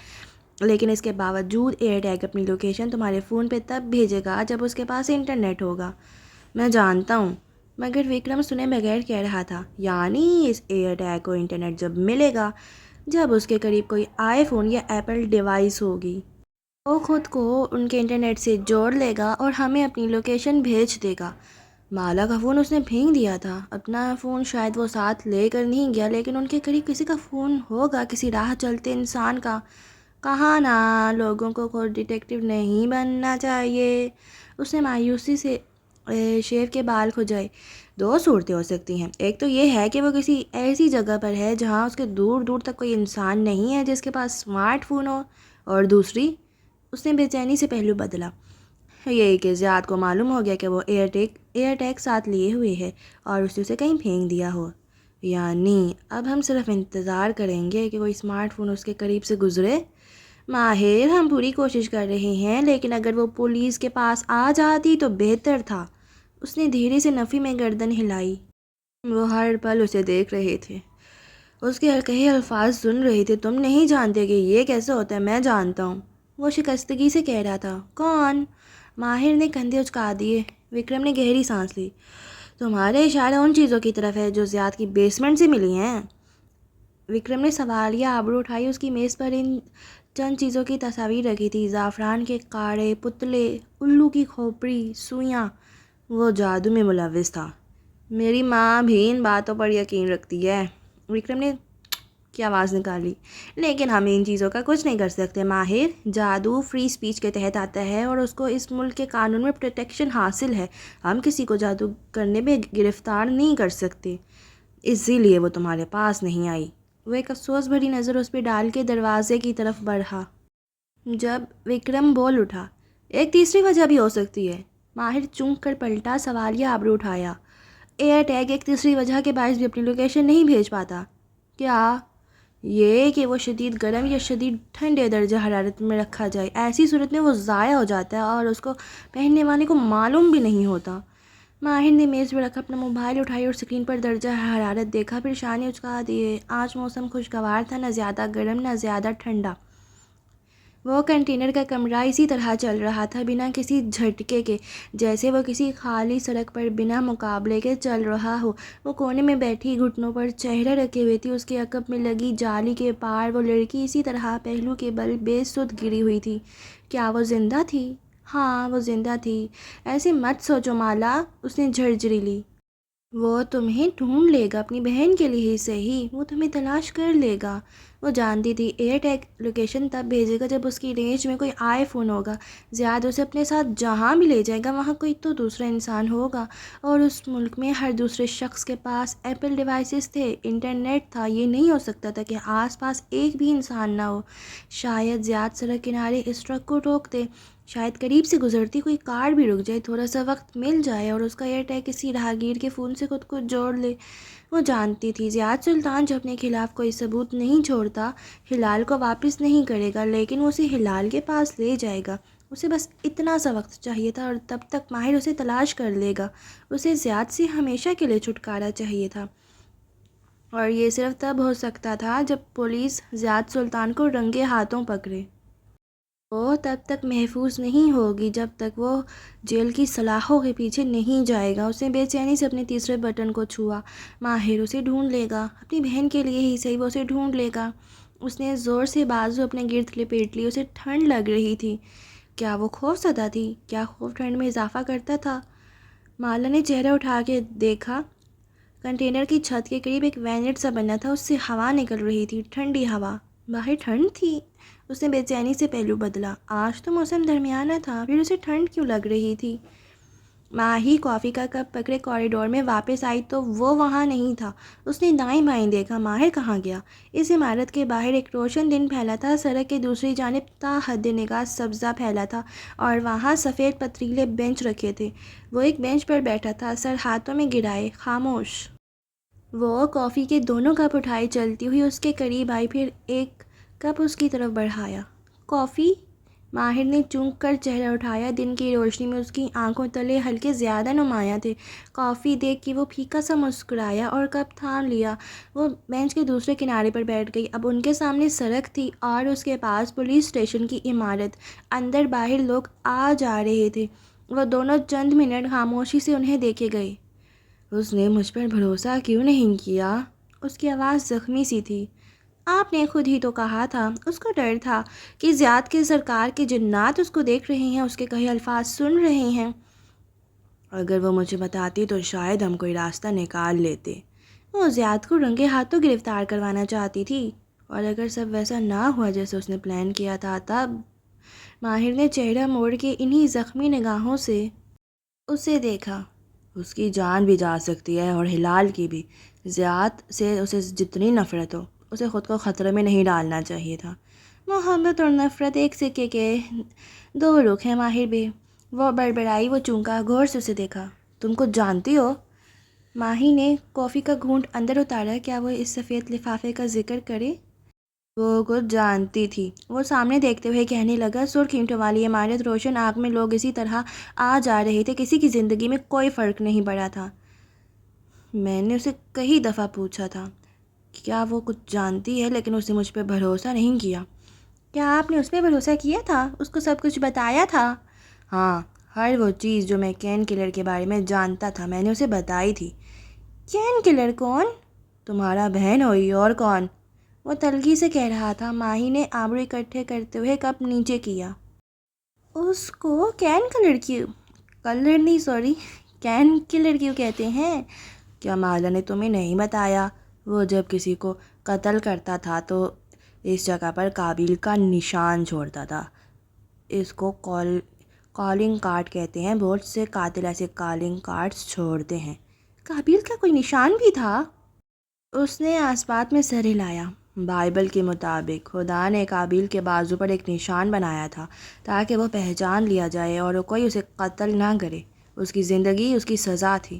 S1: لیکن اس کے باوجود ایئر ٹیگ اپنی لوکیشن تمہارے فون پہ تب بھیجے گا جب اس کے پاس انٹرنیٹ ہوگا۔ میں جانتا ہوں، مگر وکرم سنے بغیر کہہ رہا تھا، یعنی اس ایئر ٹیگ کو انٹرنیٹ جب ملے گا جب اس کے قریب کوئی آئی فون یا ایپل ڈیوائس ہوگی۔ وہ خود کو ان کے انٹرنیٹ سے جوڑ لے گا اور ہمیں اپنی لوکیشن بھیج دے گا۔ مالا کا فون اس نے پھینک دیا تھا۔ اپنا فون شاید وہ ساتھ لے کر نہیں گیا، لیکن ان کے قریب کسی کا فون ہوگا، کسی راہ چلتے انسان کا۔ کہا نا، لوگوں کو خود ڈیٹیکٹیو نہیں بننا چاہیے۔ اس نے مایوسی سے شیو کے بال کھو جائے۔ دو صورتیں ہو سکتی ہیں، ایک تو یہ ہے کہ وہ کسی ایسی جگہ پر ہے جہاں اس کے دور دور تک کوئی انسان نہیں ہے جس کے پاس اسمارٹ فون ہو، اور دوسری، اس نے بے چینی سے پہلو بدلا، یہی کہ زیاد کو معلوم ہو گیا کہ وہ ایئر ٹیگ ساتھ لیے ہوئے ہے اور اسے کہیں پھینک دیا ہو۔ یعنی اب ہم صرف انتظار کریں گے کہ کوئی اسمارٹ فون اس کے قریب سے گزرے۔ ماہر، ہم پوری کوشش کر رہے ہیں، لیکن اگر وہ پولیس کے پاس آ جاتی تو بہتر تھا۔ اس نے دھیرے سے نفی میں گردن ہلائی۔ وہ ہر پل اسے دیکھ رہے تھے، اس کے کہے الفاظ سن رہے تھے۔ تم نہیں جانتے کہ یہ کیسے ہوتا ہے، میں جانتا ہوں، وہ شکستگی سے کہہ رہا تھا۔ کون؟ ماہر نے کندھے اچکا دیے۔ وکرم نے گہری سانس لی۔ تمہارے اشارہ ان چیزوں کی طرف ہے جو زیاد کی بیسمنٹ سے ملی ہیں۔ وکرم نے سوالیہ آبرو اٹھائی۔ اس کی میز پر ان چند چیزوں کی تصاویر رکھی تھی، زعفران کے کاڑے، پتلے، الو کی کھوپڑی، سوئیاں۔ وہ جادو میں ملوث تھا۔ میری ماں بھی ان باتوں پر یقین رکھتی ہے۔ وکرم نے کی آواز نکالی۔ لیکن ہم ان چیزوں کا کچھ نہیں کر سکتے ماہر۔ جادو فری اسپیچ کے تحت آتا ہے اور اس کو اس ملک کے قانون میں پروٹیکشن حاصل ہے۔ ہم کسی کو جادو کرنے میں گرفتار نہیں کر سکتے، اسی لیے وہ تمہارے پاس نہیں آئی۔ وہ ایک افسوس بھری نظر اس پہ ڈال کے دروازے کی طرف بڑھا۔ جب وکرم بول اٹھا، ایک تیسری وجہ بھی ہو سکتی ہے۔ ماہر چونک کر پلٹا، سوالیہ آبرو اٹھایا۔ ایئر ٹیگ ایک تیسری وجہ کے باعث بھی اپنی لوکیشن نہیں بھیج پاتا۔ کیا؟ یہ کہ وہ شدید گرم یا شدید ٹھنڈے درجہ حرارت میں رکھا جائے، ایسی صورت میں وہ ضائع ہو جاتا ہے اور اس کو پہننے والے کو معلوم بھی نہیں ہوتا۔ ماہر نے میز پر رکھا اپنا موبائل اٹھائی اور اسکرین پر درجہ حرارت دیکھا، پھر شانے اچکا دیے۔ آج موسم خوشگوار تھا، نہ زیادہ گرم نہ زیادہ ٹھنڈا۔ وہ کنٹینر کا کمرہ اسی طرح چل رہا تھا، بنا کسی جھٹکے کے، جیسے وہ کسی خالی سڑک پر بنا مقابلے کے چل رہا ہو۔ وہ کونے میں بیٹھی، گھٹنوں پر چہرہ رکھے ہوئی تھی۔ اس کے عقب میں لگی جالی کے پار وہ لڑکی اسی طرح پہلو کے بل بے سدھ گری ہوئی تھی۔ کیا وہ زندہ تھی؟ ہاں، وہ زندہ تھی۔ ایسے مت سوچو مالا، اس نے جھرجھری لی۔ وہ تمہیں ڈھونڈ لے گا، اپنی بہن کے لیے ہی صحیح، وہ تمہیں تلاش کر لے گا۔ وہ جانتی تھی ایئر ٹیگ لوکیشن تب بھیجے گا جب اس کی رینج میں کوئی آئی فون ہوگا۔ زیاد اسے اپنے ساتھ جہاں بھی لے جائے گا وہاں کوئی تو دوسرا انسان ہوگا، اور اس ملک میں ہر دوسرے شخص کے پاس ایپل ڈیوائسز تھے، انٹرنیٹ تھا۔ یہ نہیں ہو سکتا تھا کہ آس پاس ایک بھی انسان نہ ہو۔ شاید زیاد سڑک کنارے اس ٹرک کو روک دے، شاید قریب سے گزرتی کوئی کار بھی رک جائے، تھوڑا سا وقت مل جائے اور اس کا ایئر ٹیگ کسی راہگیر کے فون سے خود کو جوڑ لے۔ وہ جانتی تھی زیاد سلطان جو اپنے خلاف کوئی ثبوت نہیں چھوڑتا، ہلال کو واپس نہیں کرے گا، لیکن وہ اسے ہلال کے پاس لے جائے گا۔ اسے بس اتنا سا وقت چاہیے تھا، اور تب تک ماہر اسے تلاش کر لے گا۔ اسے زیاد سے ہمیشہ کے لیے چھٹکارا چاہیے تھا، اور یہ صرف تب ہو سکتا تھا جب پولیس زیاد سلطان کو رنگے ہاتھوں پکڑے۔ وہ تب تک محفوظ نہیں ہوگی جب تک وہ جیل کی سلاخوں کے پیچھے نہیں جائے گا۔ اس نے بے چینی سے اپنے تیسرے بٹن کو چھوا۔ ماہر اسے ڈھونڈ لے گا، اپنی بہن کے لیے ہی صحیح، وہ اسے ڈھونڈ لے گا۔ اس نے زور سے بازو اپنے گرد لپیٹ لی۔ اسے ٹھنڈ لگ رہی تھی۔ کیا وہ خوف زدہ تھی؟ کیا خوف ٹھنڈ میں اضافہ کرتا تھا؟ مالا نے چہرہ اٹھا کے دیکھا۔ کنٹینر کی چھت کے قریب ایک وینٹ سا بنا تھا، اس سے ہوا نکل رہی تھی، ٹھنڈی ہوا۔ باہر ٹھنڈ تھی؟ اس نے بے چینی سے پہلو بدلا۔ آج تو موسم درمیانہ تھا، پھر اسے ٹھنڈ کیوں لگ رہی تھی؟ ماہی کافی کا کپ پکڑے کوریڈور میں واپس آئی تو وہ وہاں نہیں تھا۔ اس نے دائیں بائیں دیکھا، ماہر کہاں گیا؟ اس عمارت کے باہر ایک روشن دن پھیلا تھا، سڑک کے دوسری جانب تا حد نگاہ سبزہ پھیلا تھا، اور وہاں سفید پتریلے بینچ رکھے تھے۔ وہ ایک بینچ پر بیٹھا تھا، سر ہاتھوں میں گرائے، خاموش۔ وہ کافی کے دونوں کپ اٹھائے چلتی ہوئی اس کے قریب آئی، پھر ایک کپ اس کی طرف بڑھایا۔ کافی؟ ماہر نے چونک کر چہرہ اٹھایا۔ دن کی روشنی میں اس کی آنکھوں تلے ہلکے زیادہ نمایاں تھے۔ کافی دیکھ کے وہ پھیکا سا مسکرایا اور کپ تھام لیا۔ وہ بینچ کے دوسرے کنارے پر بیٹھ گئی۔ اب ان کے سامنے سڑک تھی اور اس کے پاس پولیس اسٹیشن کی عمارت۔ اندر باہر لوگ آ جا رہے تھے۔ وہ دونوں چند منٹ خاموشی سے انہیں دیکھے گئے۔ اس نے مجھ پر بھروسہ کیوں نہیں کیا؟ اس کی آواز زخمی سی تھی۔ آپ نے خود ہی تو کہا تھا۔ اس کو ڈر تھا کہ زیاد کے سرکار کے جنات اس کو دیکھ رہے ہیں، اس کے کہے الفاظ سن رہے ہیں۔ اگر وہ مجھے بتاتی تو شاید ہم کوئی راستہ نکال لیتے۔ وہ زیاد کو رنگے ہاتھوں گرفتار کروانا چاہتی تھی، اور اگر سب ویسا نہ ہوا جیسے اس نے پلان کیا تھا، تب؟ ماہر نے چہرہ موڑ کے انہی زخمی نگاہوں سے اسے دیکھا، اس کی جان بھی جا سکتی ہے اور ہلال کی بھی۔ زیاد سے اسے جتنی نفرت ہو، اسے خود کو خطرے میں نہیں ڈالنا چاہیے تھا۔ محبت اور نفرت ایک سکے کے دو رخ ہیں ماہر بھی۔ وہ بڑبڑائی، وہ چونکا، غور سے اسے دیکھا۔ تم کچھ جانتی ہو؟ ماہی نے کافی کا گھونٹ اندر اتارا۔ کیا وہ اس سفید لفافے کا ذکر کرے؟ وہ کچھ جانتی تھی۔ وہ سامنے دیکھتے ہوئے کہنے لگا، سرخ اینٹوں والی عمارت، روشن آنکھ میں لوگ اسی طرح آ جا رہے تھے، کسی کی زندگی میں کوئی فرق نہیں پڑا تھا۔ میں نے اسے کئی دفعہ پوچھا تھا کیا وہ کچھ جانتی ہے، لیکن اس نے مجھ پہ بھروسہ نہیں کیا۔ کیا آپ نے اس پہ بھروسہ کیا تھا؟ اس کو سب کچھ بتایا تھا؟ ہاں، ہر وہ چیز جو میں کین کلر کے بارے میں جانتا تھا میں نے اسے بتائی تھی۔ کین کلر کون؟ تمہارا بہن ہوئی، اور کون؟ وہ تلخی سے کہہ رہا تھا۔ ماہی نے آبرو اکٹھے کرتے ہوئے کپ نیچے کیا۔ اس کو کین کلر کیوں کہتے ہیں؟ کیا مالا نے تمہیں نہیں بتایا؟ وہ جب کسی کو قتل کرتا تھا تو اس جگہ پر قابل کا نشان چھوڑتا تھا۔ اس کو کالنگ کارڈ کہتے ہیں۔ بہت سے قاتل ایسے کالنگ کارڈز چھوڑتے ہیں۔ قابل کا کوئی نشان بھی تھا؟ اس نے آس پاس میں سر ہلایا۔ بائبل کے مطابق خدا نے قابل کے بازو پر ایک نشان بنایا تھا تاکہ وہ پہچان لیا جائے اور کوئی اسے قتل نہ کرے۔ اس کی زندگی اس کی سزا تھی،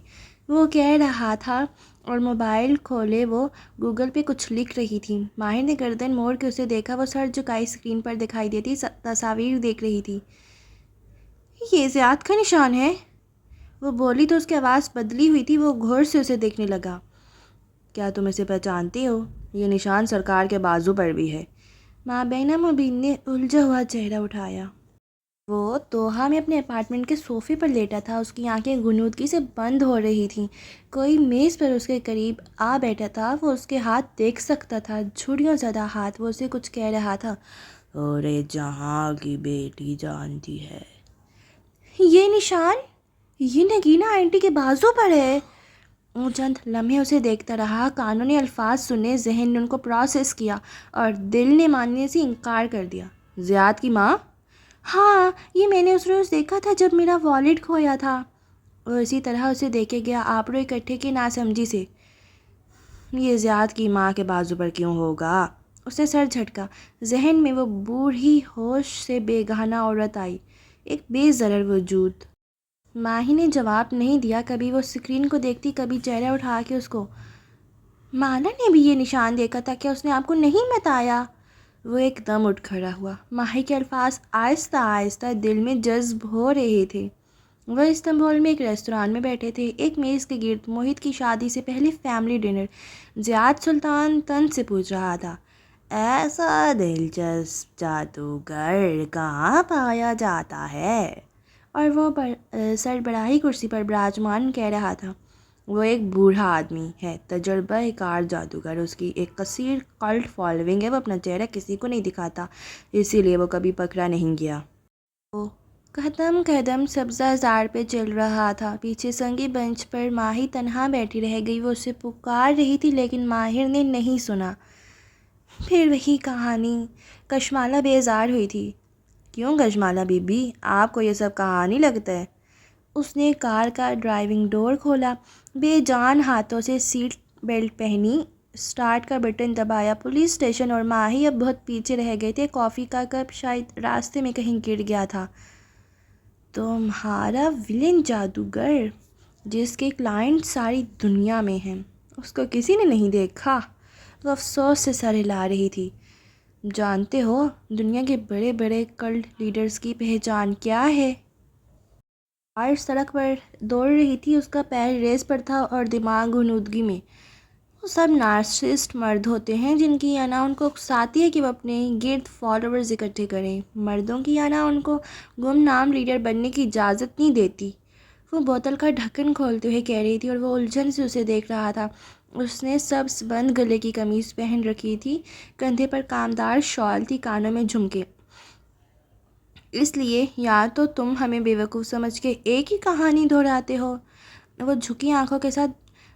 S1: وہ کہہ رہا تھا، اور موبائل کھولے وہ گوگل پہ کچھ لکھ رہی تھی۔ ماہر نے گردن موڑ کے اسے دیکھا۔ وہ سر جھکائی اسکرین پر دکھائی دیتی تصاویر دیکھ رہی تھی۔ یہ زیاد کا نشان ہے؟ وہ بولی تو اس کی آواز بدلی ہوئی تھی۔ وہ غور سے اسے دیکھنے لگا۔ کیا تم اسے پہچانتی ہو؟ یہ نشان سرکار کے بازو پر بھی ہے۔ مابینہ مبین نے الجھا ہوا چہرہ اٹھایا۔ وہ دوحہ میں اپنے اپارٹمنٹ کے صوفے پر لیٹا تھا۔ اس کی آنکھیں غنودگی سے بند ہو رہی تھیں۔ کوئی میز پر اس کے قریب آ بیٹھا تھا۔ وہ اس کے ہاتھ دیکھ سکتا تھا، جھریوں زدہ ہاتھ۔ وہ اسے کچھ کہہ رہا تھا۔ اورے جہاں کی بیٹی جانتی ہے، یہ نشان، یہ نگینہ آنٹی کے بازو پر ہے۔ وہ چند لمحے اسے دیکھتا رہا۔ کانوں نے الفاظ سنے، ذہن نے ان کو پروسیس کیا، اور دل نے ماننے سے انکار کر دیا۔ زیاد کی ماں؟ ہاں، یہ میں نے اس روز دیکھا تھا جب میرا والیٹ کھویا تھا۔ اور اسی طرح اسے دیکھے گیا، آبرو اکٹھے کی ناسمجھی سے۔ یہ زیاد کی ماں کے بازو پر کیوں ہوگا؟ اس نے سر جھٹکا۔ ذہن میں وہ بوڑھی ہوش سے بے گانہ عورت آئی، ایک بے ضرر وجود۔ ماہی نے جواب نہیں دیا۔ کبھی وہ اسکرین کو دیکھتی، کبھی چہرہ اٹھا کے اس کو۔ مالا نے بھی یہ نشان دیکھا تھا، کیا اس نے آپ کو نہیں بتایا؟ وہ ایک دم اٹھ کھڑا ہوا۔ ماہی کے الفاظ آہستہ آہستہ دل میں جذب ہو رہے تھے۔ وہ استنبول میں ایک ریستوران میں بیٹھے تھے، ایک میز کے گرد، موہت کی شادی سے پہلے فیملی ڈنر۔ زیاد سلطان تن سے پوچھ رہا تھا، ایسا دلچسپ جادوگر کہاں پایا جاتا ہے؟ اور وہ سربراہی کرسی پر براجمان کہہ رہا تھا، وہ ایک بوڑھا آدمی ہے، تجربہ کار جادوگر۔ اس کی ایک کثیر کلٹ فالوئنگ ہے۔ وہ اپنا چہرہ کسی کو نہیں دکھاتا، اسی لیے وہ کبھی پکڑا نہیں گیا۔ وہ قدم قدم سبزہ زار پہ چل رہا تھا۔ پیچھے سنگی بنچ پر ماہی تنہا بیٹھی رہ گئی۔ وہ اسے پکار رہی تھی لیکن ماہر نے نہیں سنا۔ پھر وہی کہانی۔ کشمالہ بیزار ہوئی تھی۔ کیوں کشمالہ بی بی، آپ کو یہ سب کہانی لگتا ہے؟ اس نے کار کا ڈرائیونگ ڈور کھولا، بے جان ہاتھوں سے سیٹ بیلٹ پہنی، اسٹارٹ کا بٹن دبایا۔ پولیس اسٹیشن اور ماہی اب بہت پیچھے رہ گئے تھے۔ کافی کا کپ شاید راستے میں کہیں گر گیا تھا۔ تمہارا ولن جادوگر جس کے کلائنٹ ساری دنیا میں ہیں، اس کو کسی نے نہیں دیکھا؟ وہ افسوس سے سر ہلا رہی تھی۔ جانتے ہو دنیا کے بڑے بڑے کلٹ لیڈرز کی پہچان کیا ہے؟ کار سڑک پر دوڑ رہی تھی، اس کا پیر ریس پر تھا اور دماغ غنودگی میں۔ وہ سب نارسسسٹ مرد ہوتے ہیں جن کی انا ان کو اکساتی ہے کہ وہ اپنے گرد فالوورز اکٹھے کریں۔ مردوں کی انا ان کو گمنام لیڈر بننے کی اجازت نہیں دیتی۔ وہ بوتل کا ڈھکن کھولتے ہوئے کہہ رہی تھی، اور وہ الجھن سے اسے دیکھ رہا تھا۔ اس نے سبز بند گلے کی قمیض پہن رکھی تھی، کندھے پر کامدار شال تھی، کانوں میں جھمکے۔ اس لیے یا تو تم ہمیں بیوقوف سمجھ کے ایک ہی کہانی دہراتے ہو، وہ جھکی آنکھوں کے ساتھ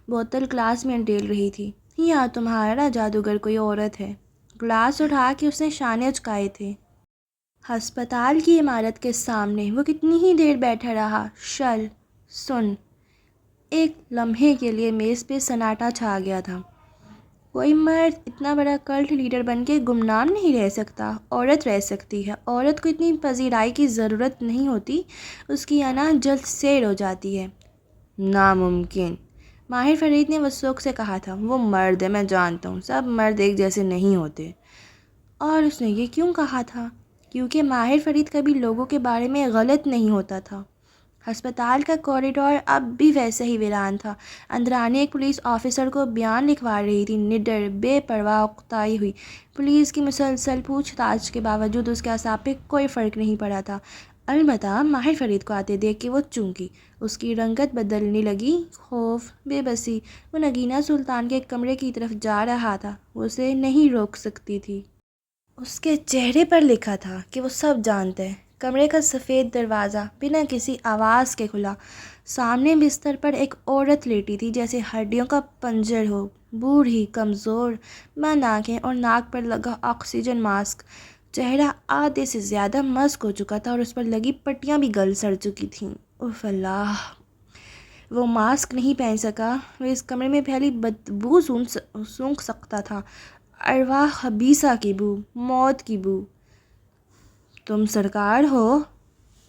S1: بوتل گلاس میں ڈیل رہی تھی، یا تمہارا جادوگر کوئی عورت ہے۔ گلاس اٹھا کے اس نے شانے اچکائے تھے۔ ہسپتال کی عمارت کے سامنے وہ کتنی ہی دیر بیٹھا رہا، شل سن۔ ایک لمحے کے لیے میز پہ سناٹا چھا گیا تھا۔ کوئی مرد اتنا بڑا کلٹ لیڈر بن کے گمنام نہیں رہ سکتا، عورت رہ سکتی ہے۔ عورت کو اتنی پذیرائی کی ضرورت نہیں ہوتی، اس کی انا جلد سیر ہو جاتی ہے۔ ناممکن، ماہر فرید نے وثوق سے کہا تھا۔ وہ مرد ہے، میں جانتا ہوں، سب مرد ایک جیسے نہیں ہوتے۔ اور اس نے یہ کیوں کہا تھا؟ کیونکہ ماہر فرید کبھی لوگوں کے بارے میں غلط نہیں ہوتا تھا۔ ہسپتال کا کوریڈور اب بھی ویسا ہی ویران تھا۔ اندرانی ایک پولیس آفیسر کو بیان لکھوا رہی تھی، نڈر، بے پرواہ، اکتائی ہوئی۔ پولیس کی مسلسل پوچھ تاچھ کے باوجود اس کے اعصاب پہ کوئی فرق نہیں پڑا تھا۔ البتہ ماہر فرید کو آتے دیکھ کے وہ چونکی، اس کی رنگت بدلنے لگی۔ خوف، بے بسی، وہ نگینہ سلطان کے کمرے کی طرف جا رہا تھا، وہ اسے نہیں روک سکتی تھی۔ اس کے چہرے پر لکھا تھا کہ وہ سب جانتے ہیں۔ کمرے کا سفید دروازہ بنا کسی آواز کے کھلا۔ سامنے بستر پر ایک عورت لیٹی تھی، جیسے ہڈیوں کا پنجر ہو، بوڑھی، کمزور، بند آنکھیں اور ناک پر لگا آکسیجن ماسک۔ چہرہ آدھے سے زیادہ مسک ہو چکا تھا اور اس پر لگی پٹیاں بھی گل سڑ چکی تھیں۔ اف اللہ! وہ ماسک نہیں پہن سکا، وہ اس کمرے میں پھیلی بدبو سونگھ سکتا تھا، ارواح خبیثہ کی بو، موت کی بو۔ تم سرکار ہو؟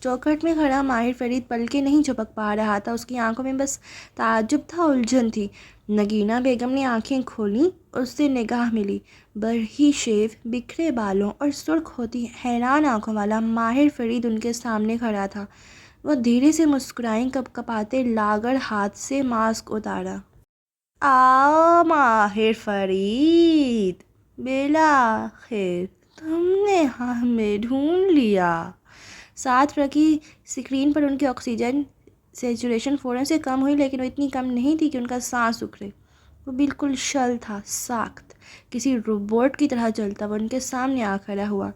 S1: چوکھٹ میں کھڑا ماہر فرید پلکیں نہیں جھپک پا رہا تھا، اس کی آنکھوں میں بس تعجب تھا، الجھن تھی۔ نگینہ بیگم نے آنکھیں کھولیں، اس سے نگاہ ملی۔ برہی شیو، بکھرے بالوں اور سرخ ہوتی حیران آنکھوں والا ماہر فرید ان کے سامنے کھڑا تھا۔ وہ دھیرے سے مسکرائیں، کپکپاتے لاغر ہاتھ سے ماسک اتارا۔ آؤ ماہر فرید، بالآخر تم نے ہمیں ڈھونڈ لیا۔ ساتھ رکھی اسکرین پر ان کی آکسیجن سیچوریشن فوراً سے کم ہوئی، لیکن وہ اتنی کم نہیں تھی کہ ان کا سانس اکھڑے۔ وہ بالکل شل تھا، ساخت کسی روبوٹ کی طرح چلتا۔ وہ ان کے سامنے آ کھڑا ہوا۔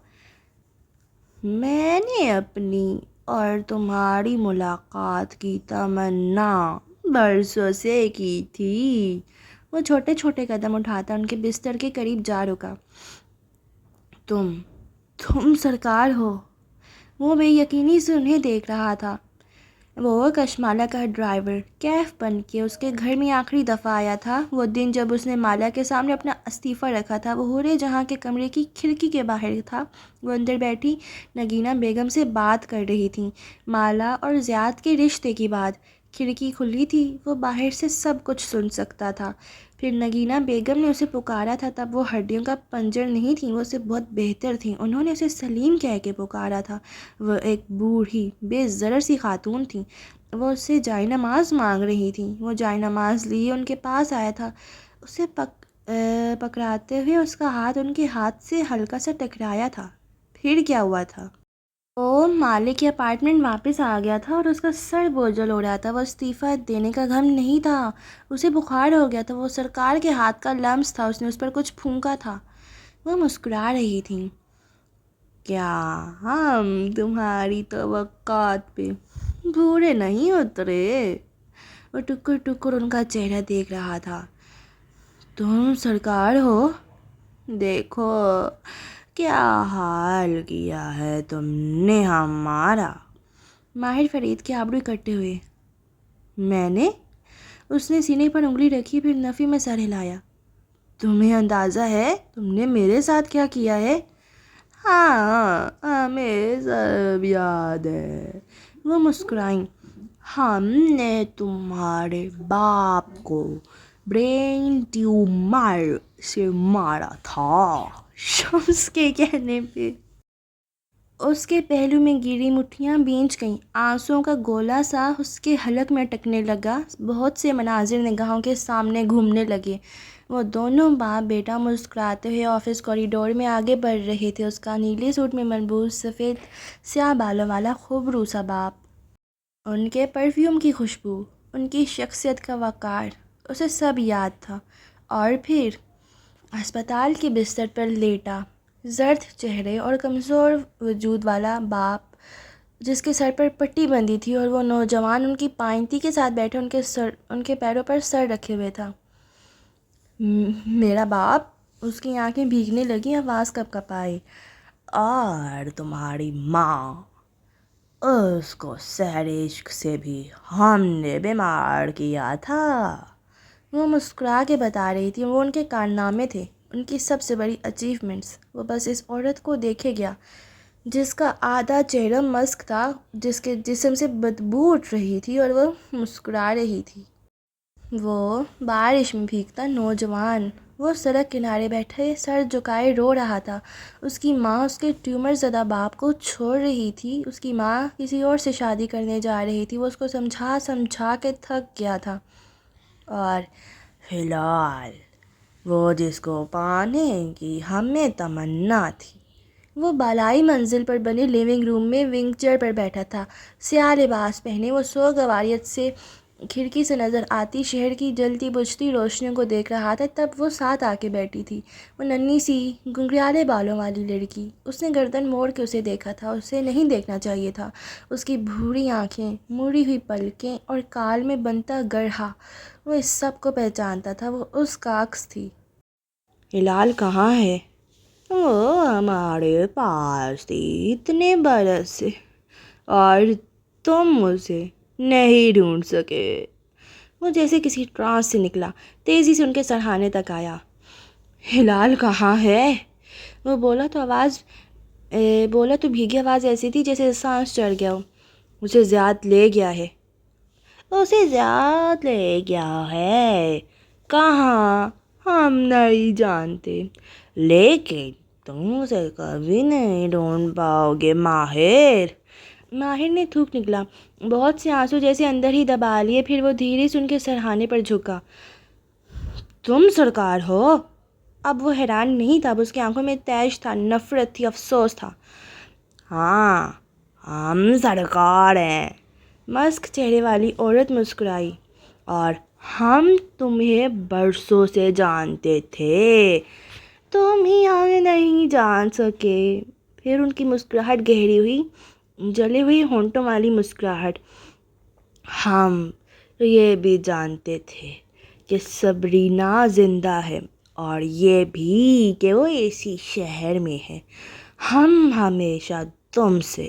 S1: میں نے اپنی اور تمہاری ملاقات کی تمنا برسوں سے کی تھی۔ وہ چھوٹے چھوٹے قدم اٹھاتا ان کے بستر کے قریب جا رکا۔ تم سرکار ہو؟ وہ بے یقینی سے انہیں دیکھ رہا تھا۔ وہ کشمالہ کا ڈرائیور کیف بن کے اس کے گھر میں آخری دفعہ آیا تھا، وہ دن جب اس نے مالا کے سامنے اپنا استعفیٰ رکھا تھا۔ وہ حورِ جہاں کے کمرے کی کھڑکی کے باہر تھا۔ وہ اندر بیٹھی نگینہ بیگم سے بات کر رہی تھیں، مالا اور زیاد کے رشتے کی بات۔ کھڑکی کھلی تھی، وہ باہر سے سب کچھ سن سکتا تھا۔ پھر نگینہ بیگم نے اسے پکارا تھا، تب وہ ہڈیوں کا پنجر نہیں تھیں، وہ اسے بہت بہتر تھیں۔ انہوں نے اسے سلیم کہہ کے پکارا تھا۔ وہ ایک بوڑھی بے ضرر سی خاتون تھیں۔ وہ اس سے جائے نماز مانگ رہی تھیں۔ وہ جائے نماز لیے ان کے پاس آیا تھا، اسے پکڑاتے ہوئے اس کا ہاتھ ان کے ہاتھ سے ہلکا سا ٹکرایا تھا۔ پھر کیا ہوا تھا؟ وہ مالک کے اپارٹمنٹ واپس آ گیا تھا اور اس کا سر بوجھل ہو رہا تھا۔ وہ استعفیٰ دینے کا غم نہیں تھا، اسے بخار ہو گیا تھا۔ وہ سرکار کے ہاتھ کا لمس تھا، اس نے اس پر کچھ پھونکا تھا۔ وہ مسکرا رہی تھیں۔ کیا ہم تمہاری توقعات پہ پورے نہیں اترے؟ وہ ٹکر ٹکر ان کا چہرہ دیکھ رہا تھا۔ تم سرکار ہو؟ دیکھو کیا حال کیا ہے تم نے ہمارا۔ ماہر فرید کے آبرو اکٹھے ہوئے۔ میں نے؟ اس نے سینے پر انگلی رکھی، پھر نفی میں سر ہلایا۔ تمہیں اندازہ ہے تم نے میرے ساتھ کیا کیا ہے؟ ہاں، ہمیں سب یاد ہے۔ وہ مسکرائیں۔ ہم نے تمہارے باپ کو برین ٹیومر سے مارا تھا۔ شمس کے کہنے پہ اس کے پہلو میں گری مٹھیاں بھیج گئیں، آنسوؤں کا گولا سا اس کے حلق میں اٹکنے لگا۔ بہت سے مناظر نگاہوں کے سامنے گھومنے لگے۔ وہ دونوں باپ بیٹا مسکراتے ہوئے آفس کوریڈور میں آگے بڑھ رہے تھے، اس کا نیلے سوٹ میں ملبوس سفید سیاہ بالوں والا خوبرو سا باپ، ان کے پرفیوم کی خوشبو، ان کی شخصیت کا وقار، اسے سب یاد تھا۔ اور پھر ہسپتال کے بستر پر لیٹا، زرد چہرے اور کمزور وجود والا باپ، جس کے سر پر پٹی بندھی تھی، اور وہ نوجوان ان کی پائنتی کے ساتھ بیٹھے ان کے پیروں پر سر رکھے ہوئے تھا۔ میرا باپ؟ اس کی آنکھیں بھیگنے لگیں، آواز کپ کپ آئی۔ اور تمہاری ماں؟ اس کو سحر عشق سے بھی ہم نے بیمار کیا تھا۔ وہ مسکرا کے بتا رہی تھی وہ ان کے کارنامے تھے، ان کی سب سے بڑی اچیومنٹس۔ وہ بس اس عورت کو دیکھے گیا جس کا آدھا چہرہ مسک تھا، جس کے جسم سے بدبو اٹھ رہی تھی اور وہ مسکرا رہی تھی۔ وہ بارش میں بھیگتا نوجوان، وہ سڑک کنارے بیٹھے سر جھکائے رو رہا تھا۔ اس کی ماں اس کے ٹیومر زدہ باپ کو چھوڑ رہی تھی، اس کی ماں کسی اور سے شادی کرنے جا رہی تھی۔ وہ اس کو سمجھا کے تھک گیا تھا، اور فی الحال وہ جس کو پانے کی ہمیں تمنا تھی وہ بالائی منزل پر بنے لیونگ روم میں ونگ چیئر پر بیٹھا تھا۔ سیاہ لباس پہنے وہ سوگواریت سے کھڑکی سے نظر آتی شہر کی جلتی بجھتی روشنیوں کو دیکھ رہا تھا۔ تب وہ ساتھ آ کے بیٹھی تھی، وہ ننھی سی گنگریالے بالوں والی لڑکی۔ اس نے گردن موڑ کے اسے دیکھا تھا، اسے نہیں دیکھنا چاہیے تھا۔ اس کی بھوری آنکھیں، مڑی ہوئی پلکیں اور کال میں بنتا گڑھا، وہ اس سب کو پہچانتا تھا۔ وہ اس کا عکس تھی۔ ہلال کہاں ہے؟ وہ ہمارے پاس تھی اتنے برس سے، اور تم اسے نہیں ڈھونڈ سکے۔ وہ جیسے کسی ٹرانس سے نکلا، تیزی سے ان کے سرہانے تک آیا۔ ہلال کہاں ہے؟ وہ بولا تو بھیگی آواز ایسی تھی جیسے سانس چڑھ گیا ہو۔ اسے زیاد لے گیا ہے۔ اسے زیاد لے گیا ہے؟ کہاں؟ ہم نہیں جانتے، لیکن تم اسے کبھی نہیں ڈھونڈ پاؤ گے ماہر۔ ماہر نے تھوک نکلا، بہت سے آنسو جیسے اندر ہی دبا لیے، پھر وہ دھیرے سے ان کے سرہانے پر جھکا۔ تم سرکار ہو؟ اب وہ حیران نہیں تھا، اب اس کی آنکھوں میں تیش تھا، نفرت تھی، افسوس تھا۔ ہاں ہم سرکار ہیں، مسک چہرے والی عورت مسکرائی، اور ہم تمہیں برسوں سے جانتے تھے، تم ہی ہمیں نہیں جان سکے۔ پھر ان کی مسکراہٹ گہری ہوئی، جلے ہوئے ہونٹوں والی مسکراہٹ۔ ہم یہ بھی جانتے تھے کہ سبرینا زندہ ہے، اور یہ بھی کہ وہ اسی شہر میں ہے۔ ہم ہمیشہ تم سے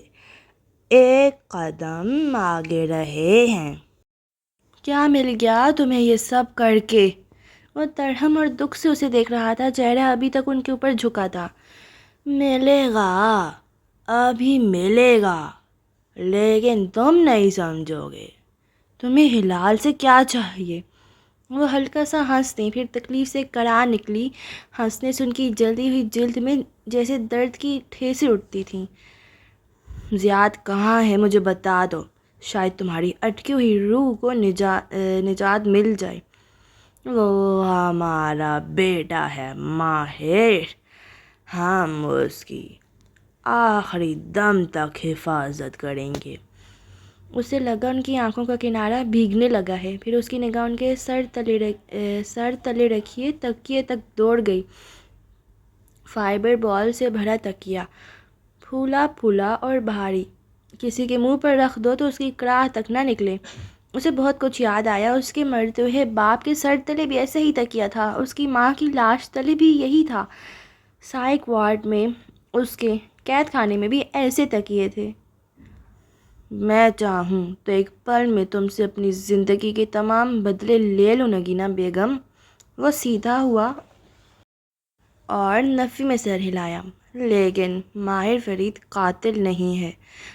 S1: ایک قدم آگے رہے ہیں۔ کیا مل گیا تمہیں یہ سب کر کے؟ وہ ترہم اور دکھ سے اسے دیکھ رہا تھا، چہرہ ابھی تک ان کے اوپر جھکا تھا۔ ملے گا، ابھی ملے گا، لیکن تم نہیں سمجھو گے۔ تمہیں ہلال سے کیا چاہیے؟ وہ ہلکا سا ہنس دی، پھر تکلیف سے کڑا نکلی۔ ہنسنے سے ان کی جلدی ہوئی جلد میں جیسے درد کی ٹھیسیں اٹھتی تھیں۔ زیاد کہاں ہے؟ مجھے بتا دو، شاید تمہاری اٹکی ہوئی روح کو نجات مل جائے۔ وہ ہمارا بیٹا ہے ماہر، ہم اس کی آخری دم تک حفاظت کریں گے۔ اسے لگا ان کی آنکھوں کا کنارہ بھیگنے لگا ہے، پھر اس کی نگاہ ان کے سر تلے رکھیے تکیے تک دوڑ گئی۔ فائبر بال سے بھرا تکیہ، پھولا پھولا اور بھاری، کسی کے منہ پر رکھ دو تو اس کی کڑاہ تک نہ نکلے۔ اسے بہت کچھ یاد آیا، اس کے مرتے ہوئے باپ کے سر تلے بھی ایسا ہی تکیہ تھا، اس کی ماں کی لاش تلے بھی یہی تھا، سائیک وارڈ میں، اس کے قید خانے میں بھی ایسے تکیے تھے۔ میں چاہوں تو ایک پل میں تم سے اپنی زندگی کے تمام بدلے لے لوں نگینہ بیگم۔ وہ سیدھا ہوا اور نفی میں سر ہلایا۔ لیکن ماہر فرید قاتل نہیں ہے۔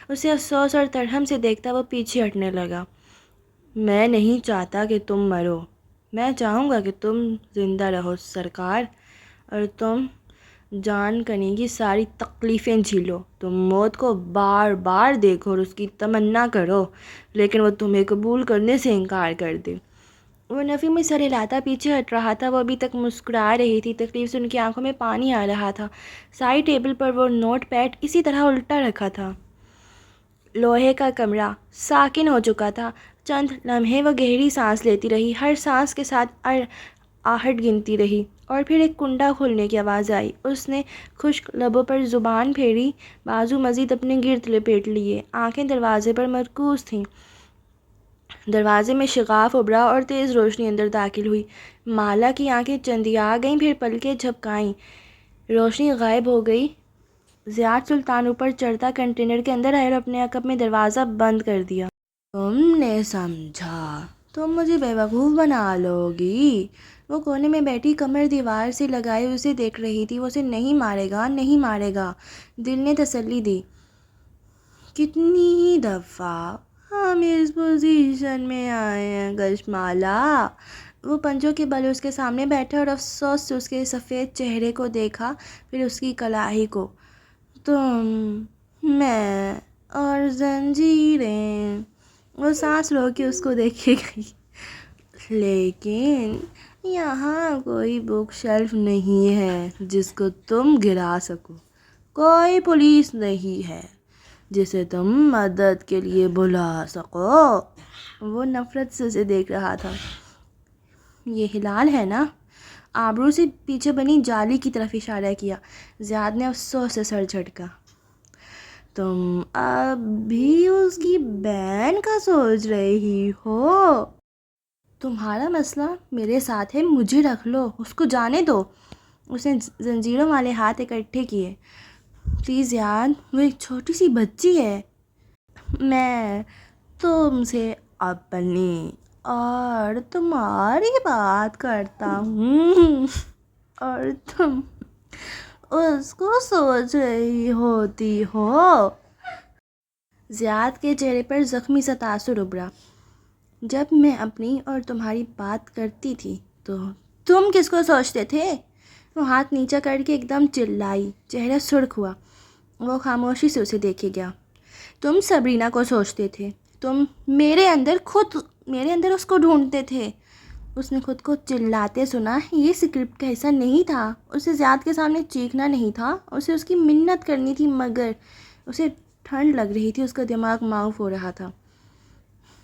S1: اسے افسوس اور ترہم سے دیکھتا وہ پیچھے ہٹنے لگا۔ میں نہیں چاہتا کہ تم مرو، میں چاہوں گا کہ تم زندہ رہو سرکار، اور تم جان کنی کی ساری تکلیفیں جھیلو، تم موت کو بار بار دیکھو اور اس کی تمنا کرو، لیکن وہ تمہیں قبول کرنے سے انکار کر دے۔ وہ نفی میں سر ہلاتا پیچھے ہٹ رہا تھا، وہ ابھی تک مسکرا رہی تھی، تکلیف سے ان کی آنکھوں میں پانی آ رہا تھا۔ سائڈ ٹیبل پر وہ نوٹ پیڈ اسی طرح الٹا رکھا تھا۔ لوہے کا کمرہ ساکن ہو چکا تھا۔ چند لمحے وہ گہری سانس لیتی رہی، ہر سانس کے ساتھ آہٹ گنتی رہی، اور پھر ایک کنڈا کھولنے کی آواز آئی۔ اس نے خشک لبوں پر زبان پھیری، بازو مزید اپنے گرد لپیٹ لیے، آنکھیں دروازے پر مرکوز تھیں۔ دروازے میں شگاف ابھرا اور تیز روشنی اندر داخل ہوئی۔ مالا کی آنکھیں چندیا گئیں، پھر پلکیں جھپکائیں، روشنی غائب ہو گئی۔ زیاد سلطان اوپر چڑھتا کنٹینر کے اندر آیا اور اپنے عقب میں دروازہ بند کر دیا۔ تم نے سمجھا تم مجھے بیوقوف بنا لو گی؟ وہ کونے میں بیٹھی کمر دیوار سے لگائے اسے دیکھ رہی تھی۔ وہ اسے نہیں مارے گا، نہیں مارے گا، دل نے تسلی دی۔ کتنی ہی دفعہ ہم اس پوزیشن میں آئے ہیں کشمالا۔ وہ پنجوں کے بل اس کے سامنے بیٹھا اور افسوس سے اس کے سفید چہرے کو دیکھا، پھر اس کی کلاہی کو۔ تم، میں اور زنجیریں۔ وہ سانس روک کے اس کو دیکھے گئی۔ لیکن یہاں کوئی بک شیلف نہیں ہے جس کو تم گرا سکو، کوئی پولیس نہیں ہے جسے تم مدد کے لیے بلا سکو۔ وہ نفرت سے اسے دیکھ رہا تھا۔ یہ ہلال ہے نا؟ آبرو سے پیچھے بنی جالی کی طرف اشارہ کیا۔ زیاد نے افسوس سے سر جھٹکا۔ تم اب بھی اس کی بہن کا سوچ رہی ہو؟ تمہارا مسئلہ میرے ساتھ ہے، مجھے رکھ لو، اس کو جانے دو۔ اس نے زنجیروں والے ہاتھ اکٹھے کیے۔ پلیز یاد، وہ ایک چھوٹی سی بچی ہے۔ میں تم سے اپنی اور تمہاری بات کرتا ہوں اور تم اس کو سوچ رہی ہوتی ہو۔ زیاد کے چہرے پر زخمی سا تاثر ابھرا۔ جب میں اپنی اور تمہاری بات کرتی تھی تو تم کس کو سوچتے تھے؟ وہ ہاتھ نیچا کر کے ایک دم چلائی، چہرہ سرخ ہوا۔ وہ خاموشی سے اسے دیکھے گیا۔ تم سبرینا کو سوچتے تھے، تم میرے اندر اس کو ڈھونڈتے تھے۔ اس نے خود کو چلاتے سنا۔ یہ اسکرپٹ کا حصہ نہیں تھا۔ اسے زیاد کے سامنے چیخنا نہیں تھا، اسے اس کی منت کرنی تھی، مگر اسے ٹھنڈ لگ رہی تھی، اس کا دماغ معاف ہو رہا تھا۔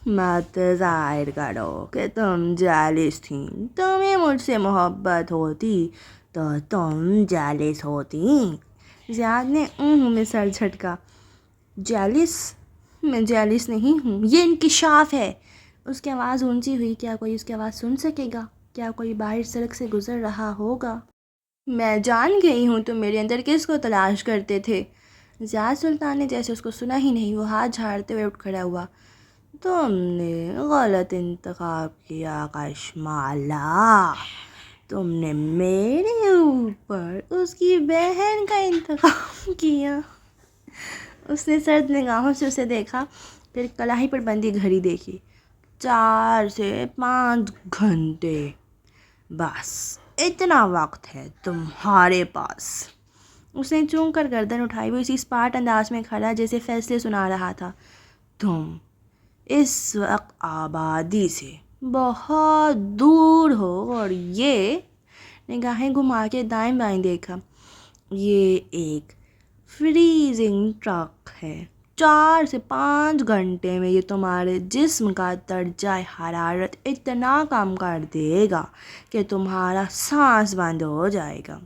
S1: مت ظاہر کرو کہ تم جالس تھیں۔ تمہیں مجھ سے محبت ہوتی تو تم جالس ہوتی۔ زیاد نے میں سر جھٹکا۔ جالس؟ میں جالس نہیں ہوں، یہ انکشاف ہے۔ اس کی آواز اونچی ہوئی۔ کیا کوئی اس کی آواز سن سکے گا؟ کیا کوئی باہر سڑک سے گزر رہا ہوگا؟ میں جان گئی ہوں تم میرے اندر کس کو تلاش کرتے تھے۔ زیاد سلطان نے جیسے اس کو سنا ہی نہیں، وہ ہاتھ جھاڑتے ہوئے اٹھ کھڑا ہوا۔ تم نے غلط انتخاب کیا کشمالا۔ تم نے میرے اوپر اس کی بہن کا انتخاب کیا۔ اس نے سرد نگاہوں سے اسے دیکھا، پھر کلاہی پر بندھی گھڑی دیکھی۔ 4 سے 5 گھنٹے، بس اتنا وقت ہے تمہارے پاس۔ اس نے چونک کر گردن اٹھائی۔ وہ اسی اسپاٹ انداز میں کھڑا جیسے فیصلے سنا رہا تھا۔ تم اس وقت آبادی سے بہت دور ہو اور یہ، نگاہیں گھما کے دائیں بائیں دیکھا، یہ ایک فریزنگ ٹرک ہے۔ 4 سے 5 گھنٹے میں یہ تمہارے جسم کا درجہ حرارت اتنا کم کر دے گا کہ تمہارا سانس بند ہو جائے گا۔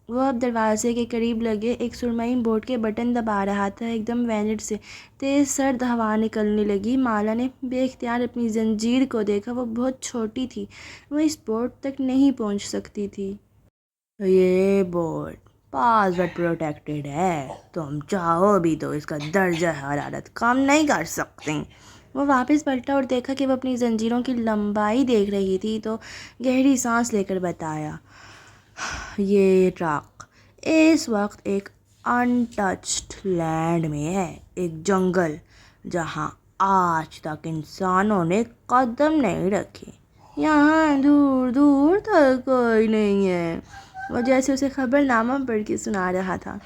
S1: وہ اب دروازے کے قریب لگے ایک سرمئی بورڈ کے بٹن دبا رہا تھا۔ ایک دم وینٹ سے تیز سرد ہوا نکلنے لگی۔ مالا نے بے اختیار اپنی زنجیر کو دیکھا۔ وہ بہت چھوٹی تھی، وہ اس بورڈ تک نہیں پہنچ سکتی تھی۔ یہ بورڈ پاسورڈ پروٹیکٹڈ ہے، تم چاہو بھی تو اس کا درجہ حرارت کم نہیں کر سکتے۔ وہ واپس پلٹا اور دیکھا کہ وہ اپنی زنجیروں کی لمبائی دیکھ رہی تھی تو گہری سانس لے کر بتایا، یہ ٹرک اس وقت ایک ان ٹچڈ لینڈ میں ہے، ایک جنگل جہاں آج تک انسانوں نے قدم نہیں رکھے۔ یہاں دور دور تک کوئی نہیں ہے۔ وہ جیسے اسے خبر نامہ پڑھ کے سنا رہا تھا۔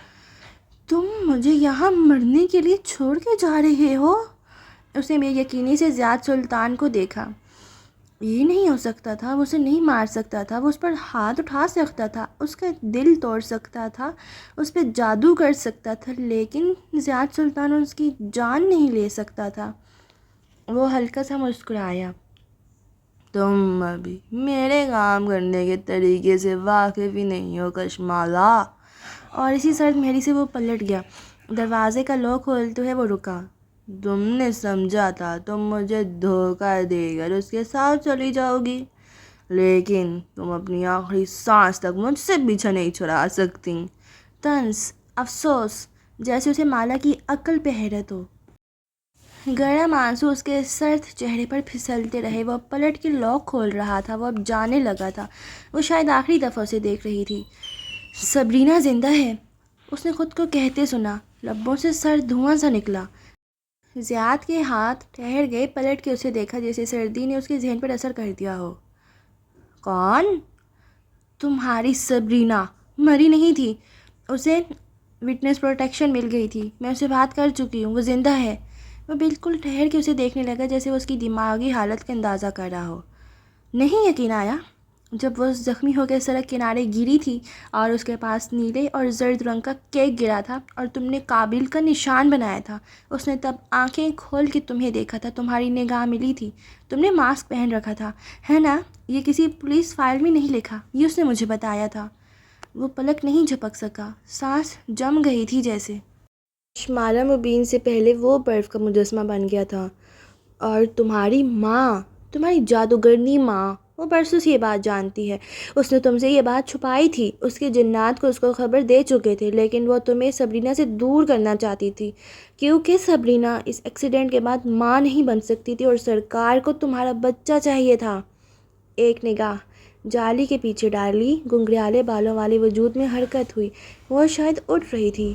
S1: تم مجھے یہاں مرنے کے لیے چھوڑ کے جا رہے ہو؟ اس نے بے یقینی سے زیاد سلطان کو دیکھا۔ یہ نہیں ہو سکتا تھا، وہ اسے نہیں مار سکتا تھا، وہ اس پر ہاتھ اٹھا سکتا تھا، اس کا دل توڑ سکتا تھا، اس پہ جادو کر سکتا تھا، لیکن زیاد سلطان اس کی جان نہیں لے سکتا تھا۔ وہ ہلکا سا مسکرایا۔ تم ابھی میرے کام کرنے کے طریقے سے واقف ہی نہیں ہو کشمالا۔ اور اسی سرد مہری سے وہ پلٹ گیا۔ دروازے کا لوک کھولتے ہوئے وہ رکا۔ تم نے سمجھا تھا تم مجھے دھوکہ دے کر اس کے ساتھ چلی جاؤ گی، لیکن تم اپنی آخری سانس تک مجھ سے پیچھا نہیں چھڑا سکتی۔ طنز افسوس جیسے اسے مالا کی عقل پہ حیرت ہو۔ گرم آنسو اس کے سرد چہرے پر پھسلتے رہے۔ وہ پلٹ کے لاک کھول رہا تھا۔ وہ اب جانے لگا تھا۔ وہ شاید آخری دفعہ اسے دیکھ رہی تھی۔ سبرینا زندہ ہے، اس نے خود کو کہتے سنا۔ لبوں سے سرد دھواں سا نکلا۔ زیاد کے ہاتھ ٹھہر گئے۔ پلٹ کے اسے دیکھا جیسے سردی نے اس کے ذہن پر اثر کر دیا ہو۔ کون؟ تمہاری سبرینا مری نہیں تھی، اسے وٹنس پروٹیکشن مل گئی تھی۔ میں اسے بات کر چکی ہوں، وہ زندہ ہے۔ وہ بالکل ٹھہر کے اسے دیکھنے لگا جیسے وہ اس کی دماغی حالت کا اندازہ کر رہا ہو۔ نہیں یقین آیا جب وہ زخمی ہو کے سڑک کنارے گری تھی اور اس کے پاس نیلے اور زرد رنگ کا کیک گرا تھا اور تم نے قابل کا نشان بنایا تھا۔ اس نے تب آنکھیں کھول کے تمہیں دیکھا تھا، تمہاری نگاہ ملی تھی۔ تم نے ماسک پہن رکھا تھا، ہے نا؟ یہ کسی پولیس فائل میں نہیں لکھا، یہ اس نے مجھے بتایا تھا۔ وہ پلک نہیں جھپک سکا، سانس جم گئی تھی جیسے مالا مبین سے پہلے وہ برف کا مجسمہ بن گیا تھا۔ اور تمہاری ماں، تمہاری جادوگرنی ماں، وہ برسوں سے یہ بات جانتی ہے۔ اس نے تم سے یہ بات چھپائی تھی۔ اس کے جنات کو اس کو خبر دے چکے تھے، لیکن وہ تمہیں سبرینا سے دور کرنا چاہتی تھی، کیونکہ سبرینا اس ایکسیڈنٹ کے بعد ماں نہیں بن سکتی تھی اور سرکار کو تمہارا بچہ چاہیے تھا۔ ایک نگاہ جالی کے پیچھے ڈالی، گنگریالے بالوں والے وجود میں حرکت ہوئی۔ وہ شاید اٹھ رہی تھی۔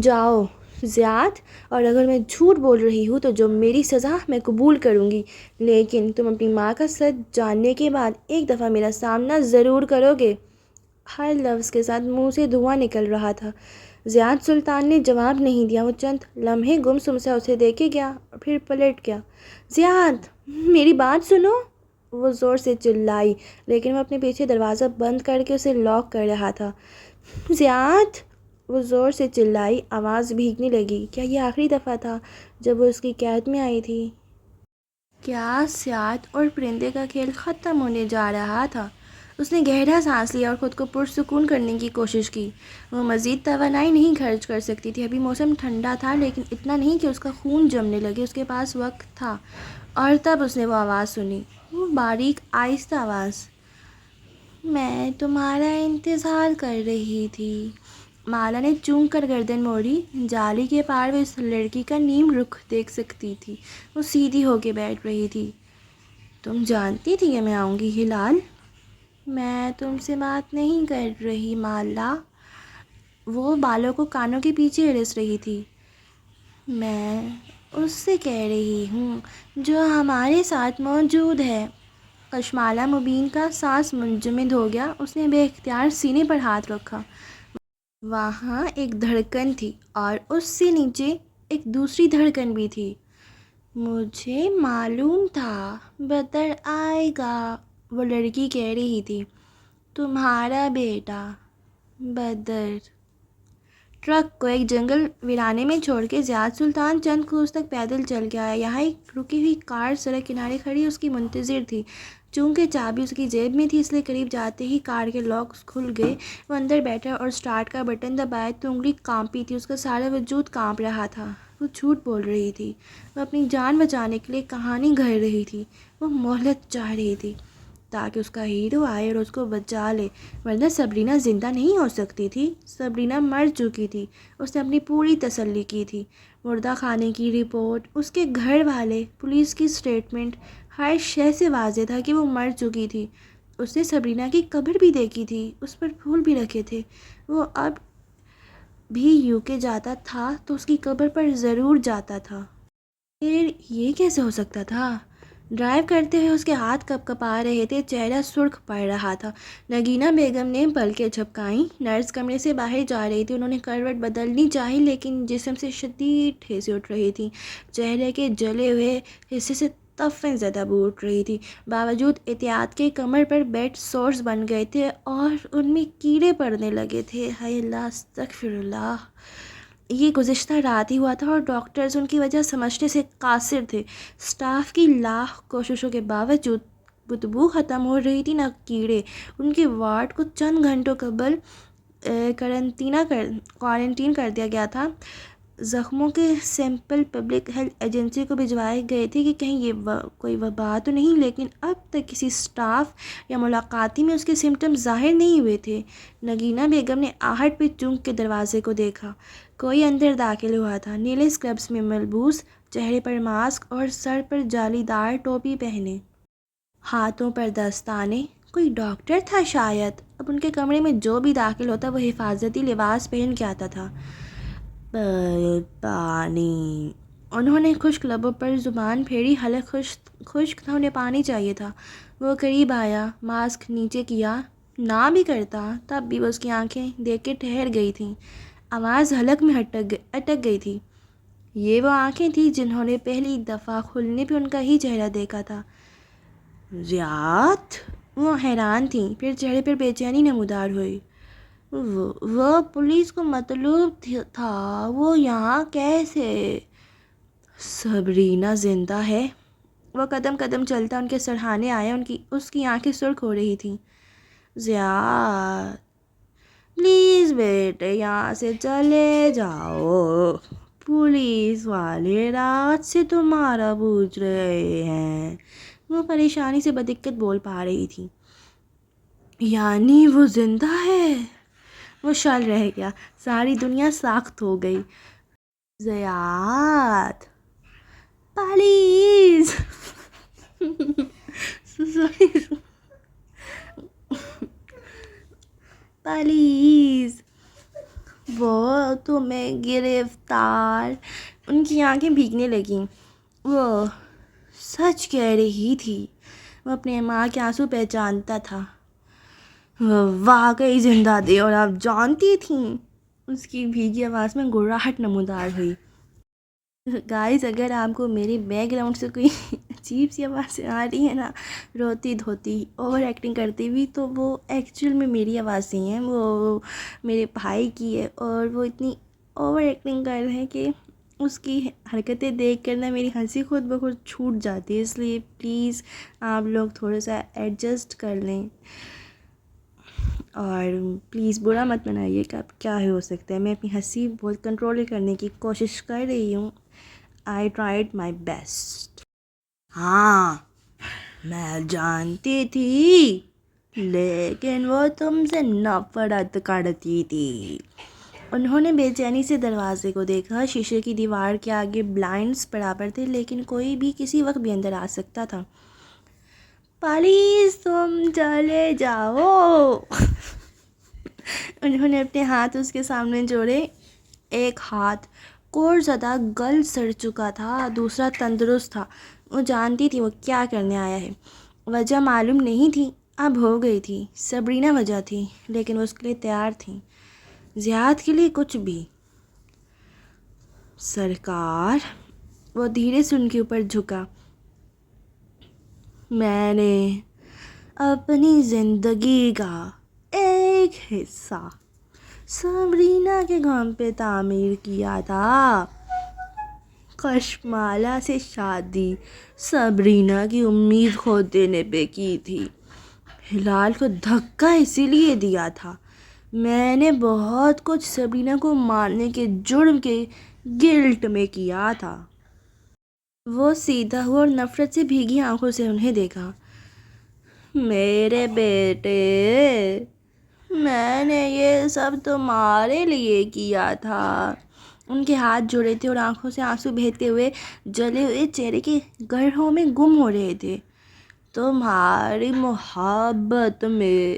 S1: جاؤ زیاد، اور اگر میں جھوٹ بول رہی ہوں تو جو میری سزا میں قبول کروں گی، لیکن تم اپنی ماں کا سچ جاننے کے بعد ایک دفعہ میرا سامنا ضرور کرو گے۔ ہر لفظ کے ساتھ منہ سے دھواں نکل رہا تھا۔ زیاد سلطان نے جواب نہیں دیا۔ وہ چند لمحے گمسم سا اسے دیکھے گیا اور پھر پلٹ گیا۔ زیاد، میری بات سنو، وہ زور سے چلائی، لیکن وہ اپنے پیچھے دروازہ بند کر کے اسے لاک کر رہا تھا۔ زیاد، وہ زور سے چلائی، آواز بھیگنے لگی۔ کیا یہ آخری دفعہ تھا جب وہ اس کی قید میں آئی تھی؟ کیا سیاد اور پرندے کا کھیل ختم ہونے جا رہا تھا؟ اس نے گہرا سانس لیا اور خود کو پرسکون کرنے کی کوشش کی۔ وہ مزید توانائی نہیں خرچ کر سکتی تھی۔ ابھی موسم ٹھنڈا تھا، لیکن اتنا نہیں کہ اس کا خون جمنے لگے۔ اس کے پاس وقت تھا۔ اور تب اس نے وہ آواز سنی، وہ باریک آہستہ آواز، میں تمہارا انتظار کر رہی تھی۔ مالا نے چونک کر گردن موڑی۔ جالی کے پار وہ اس لڑکی کا نیم رخ دیکھ سکتی تھی۔ وہ سیدھی ہو کے بیٹھ رہی تھی۔ تم جانتی تھی کہ میں آؤں گی ہلال؟ میں تم سے بات نہیں کر رہی مالا۔ وہ بالوں کو کانوں کے پیچھے رس رہی تھی۔ میں اس سے کہہ رہی ہوں جو ہمارے ساتھ موجود ہے۔ کشمالہ مبین کا سانس منجمد ہو گیا۔ اس نے بے اختیار سینے پر ہاتھ رکھا۔ وہاں ایک دھڑکن تھی اور اس سے نیچے ایک دوسری دھڑکن بھی تھی۔ مجھے معلوم تھا بدر آئے گا، وہ لڑکی کہہ رہی تھی۔ تمہارا بیٹا بدر۔ ٹرک کو ایک جنگل ویرانے میں چھوڑ کے زیاد سلطان چند کوس تک پیدل چل کے آیا۔ یہاں ایک رکی ہوئی کار سڑک کنارے کھڑی اس کی منتظر تھی۔ چونکہ چابی اس کی جیب میں تھی، اس لیے قریب جاتے ہی کار کے لاکس کھل گئے۔ وہ اندر بیٹھا اور سٹارٹ کا بٹن دبایا تو انگلی کانپی تھی۔ اس کا سارا وجود کانپ رہا تھا۔ وہ جھوٹ بول رہی تھی۔ وہ اپنی جان بچانے کے لیے کہانی گھڑ رہی تھی۔ وہ مہلت چاہ رہی تھی تاکہ اس کا ہیرو آئے اور اس کو بچا لے، ورنہ سبرینا زندہ نہیں ہو سکتی تھی۔ سبرینا مر چکی تھی، اس نے اپنی پوری تسلی کی تھی۔ مردہ خانے کی رپورٹ، اس کے گھر والے، پولیس کی سٹیٹمنٹ، ہر شے سے واضح تھا کہ وہ مر چکی تھی۔ اس نے سبرینا کی قبر بھی دیکھی تھی، اس پر پھول بھی رکھے تھے۔ وہ اب بھی UK جاتا تھا تو اس کی قبر پر ضرور جاتا تھا۔ پھر یہ کیسے ہو سکتا تھا؟ ڈرائیو کرتے ہوئے اس کے ہاتھ کپ کپا رہے تھے، چہرہ سرخ پڑ رہا تھا۔ نگینہ بیگم نے پلکیں جھپکائیں۔ نرس کمرے سے باہر جا رہی تھی۔ انہوں نے کروٹ بدلنی چاہی، لیکن جسم سے شدید ٹھیسیں اٹھ رہی تھیں۔ چہرے کے جلے ہوئے حصے سے تفیں زدہ بو اٹھ رہی تھی۔ باوجود احتیاط کے کمر پر بیڈ سورز بن گئے تھے اور ان میں کیڑے پڑنے لگے تھے۔ ہائے اللہ، استغفر اللہ! یہ گزشتہ رات ہی ہوا تھا اور ڈاکٹرز ان کی وجہ سمجھنے سے قاصر تھے۔ سٹاف کی لاکھ کوششوں کے باوجود بدبو ختم ہو رہی تھی، نہ کیڑے۔ ان کے وارڈ کو چند گھنٹوں قبل کوارنٹین کر دیا گیا تھا۔ زخموں کے سیمپل پبلک ہیلتھ ایجنسی کو بھجوائے گئے تھے کہ کہیں یہ کوئی وبا تو نہیں، لیکن اب تک کسی سٹاف یا ملاقاتی میں اس کے سمٹم ظاہر نہیں ہوئے تھے۔ نگینہ بیگم نے آہٹ پہ چونک کے دروازے کو دیکھا۔ کوئی اندر داخل ہوا تھا، نیلے اسکربس میں ملبوس، چہرے پر ماسک اور سر پر جالی دار ٹوپی پہنے، ہاتھوں پر دستانے۔ کوئی ڈاکٹر تھا شاید۔ اب ان کے کمرے میں جو بھی داخل ہوتا وہ حفاظتی لباس پہن کے آتا تھا۔ پانی۔ انہوں نے خشک لبوں پر زبان پھیری، حلق خشک تھا، انہیں پانی چاہیے تھا۔ وہ قریب آیا، ماسک نیچے کیا۔ نہ بھی کرتا تب بھی وہ اس کی آنکھیں دیکھ کے ٹھہر گئی تھیں، آواز حلق میں اٹک گئی تھی۔ یہ وہ آنکھیں تھیں جنہوں نے پہلی دفعہ کھلنے پہ ان کا ہی چہرہ دیکھا تھا۔ ذات؟ وہ حیران تھیں، پھر چہرے پر بے چینی نمودار ہوئی۔ وہ پولیس کو مطلوب تھا، وہ یہاں کیسے؟ صبرینہ زندہ ہے؟ وہ قدم قدم چلتا ان کے سرہانے آیا، اس کی آنکھیں سرخ ہو رہی تھیں۔ زیاد، پلیز بیٹے یہاں سے چلے جاؤ، پولیس والے رات سے تمہارا پوچھ رہے ہیں۔ وہ پریشانی سے بدقت بول پا رہی تھی۔ یعنی وہ زندہ ہے؟ وہ شال رہ گیا، ساری دنیا ساخت ہو گئی۔ زیاد، پلیز پلیز، وہ تمہیں گرفتار۔ ان کی آنکھیں بھیگنے لگیں۔ وہ سچ کہہ رہی تھی، وہ اپنے ماں کے آنسو پہچانتا تھا۔ وہ واقعی زندہ تھی اور آپ جانتی تھیں؟ اس کی بھیگی آواز میں گراہٹ نمودار ہوئی۔ گائز، اگر آپ کو میری بیک گراؤنڈ سے کوئی عجیب سی آوازیں آ رہی ہیں نا، روتی دھوتی اوور ایکٹنگ کرتی ہوئی، تو وہ ایکچوئل میں میری آواز نہیں ہے، وہ میرے بھائی کی ہے، اور وہ اتنی اوور ایکٹنگ کر رہے ہیں کہ اس کی حرکتیں دیکھ کر نا میری ہنسی خود بخود چھوٹ جاتی ہے۔ اس لیے پلیز آپ لوگ تھوڑا سا ایڈجسٹ کر لیں، اور پلیز برا مت منائیے کہ اب کیا ہو سکتا ہے۔ میں اپنی ہنسی بہت کنٹرول کرنے کی کوشش کر رہی ہوں۔ I tried my best۔ ہاں، میں جانتی تھی، لیکن وہ تم سے نفرت کرتی تھی۔ انہوں نے بے چینی سے دروازے کو دیکھا۔ شیشے کی دیوار کے آگے بلائنڈز برابر تھے، لیکن کوئی بھی کسی وقت بھی اندر آ سکتا تھا۔ پلیز تم چلے جاؤ۔ انہوں نے اپنے ہاتھ اس کے سامنے جوڑے، ایک ہاتھ کوڑ زدہ گل سڑ چکا تھا، دوسرا تندرست تھا۔ وہ جانتی تھی وہ کیا کرنے آیا ہے۔ وجہ معلوم نہیں تھی، اب ہو گئی تھی۔ صبرینہ وجہ تھی، لیکن وہ اس کے لیے تیار تھیں، زیاد کے لیے کچھ بھی۔ سرکار، وہ دھیرے سے ان کے اوپر جھکا، میں نے اپنی زندگی کا ایک حصہ صبرینہ کے غم پہ تعمیر کیا تھا۔ کشمالہ سے شادی صبرینہ کی امید کھو دینے پہ کی تھی۔ ہلال کو دھکا اسی لیے دیا تھا۔ میں نے بہت کچھ صبرینہ کو مارنے کے جرم کے گلٹ میں کیا تھا۔ وہ سیدھا ہوا اور نفرت سے بھیگی آنکھوں سے انہیں دیکھا۔ میرے بیٹے، میں نے یہ سب تمہارے لیے کیا تھا۔ ان کے ہاتھ جڑے تھے اور آنکھوں سے آنسو بہتے ہوئے جلے ہوئے چہرے کے گڑھوں میں گم ہو رہے تھے۔ تمہاری محبت میں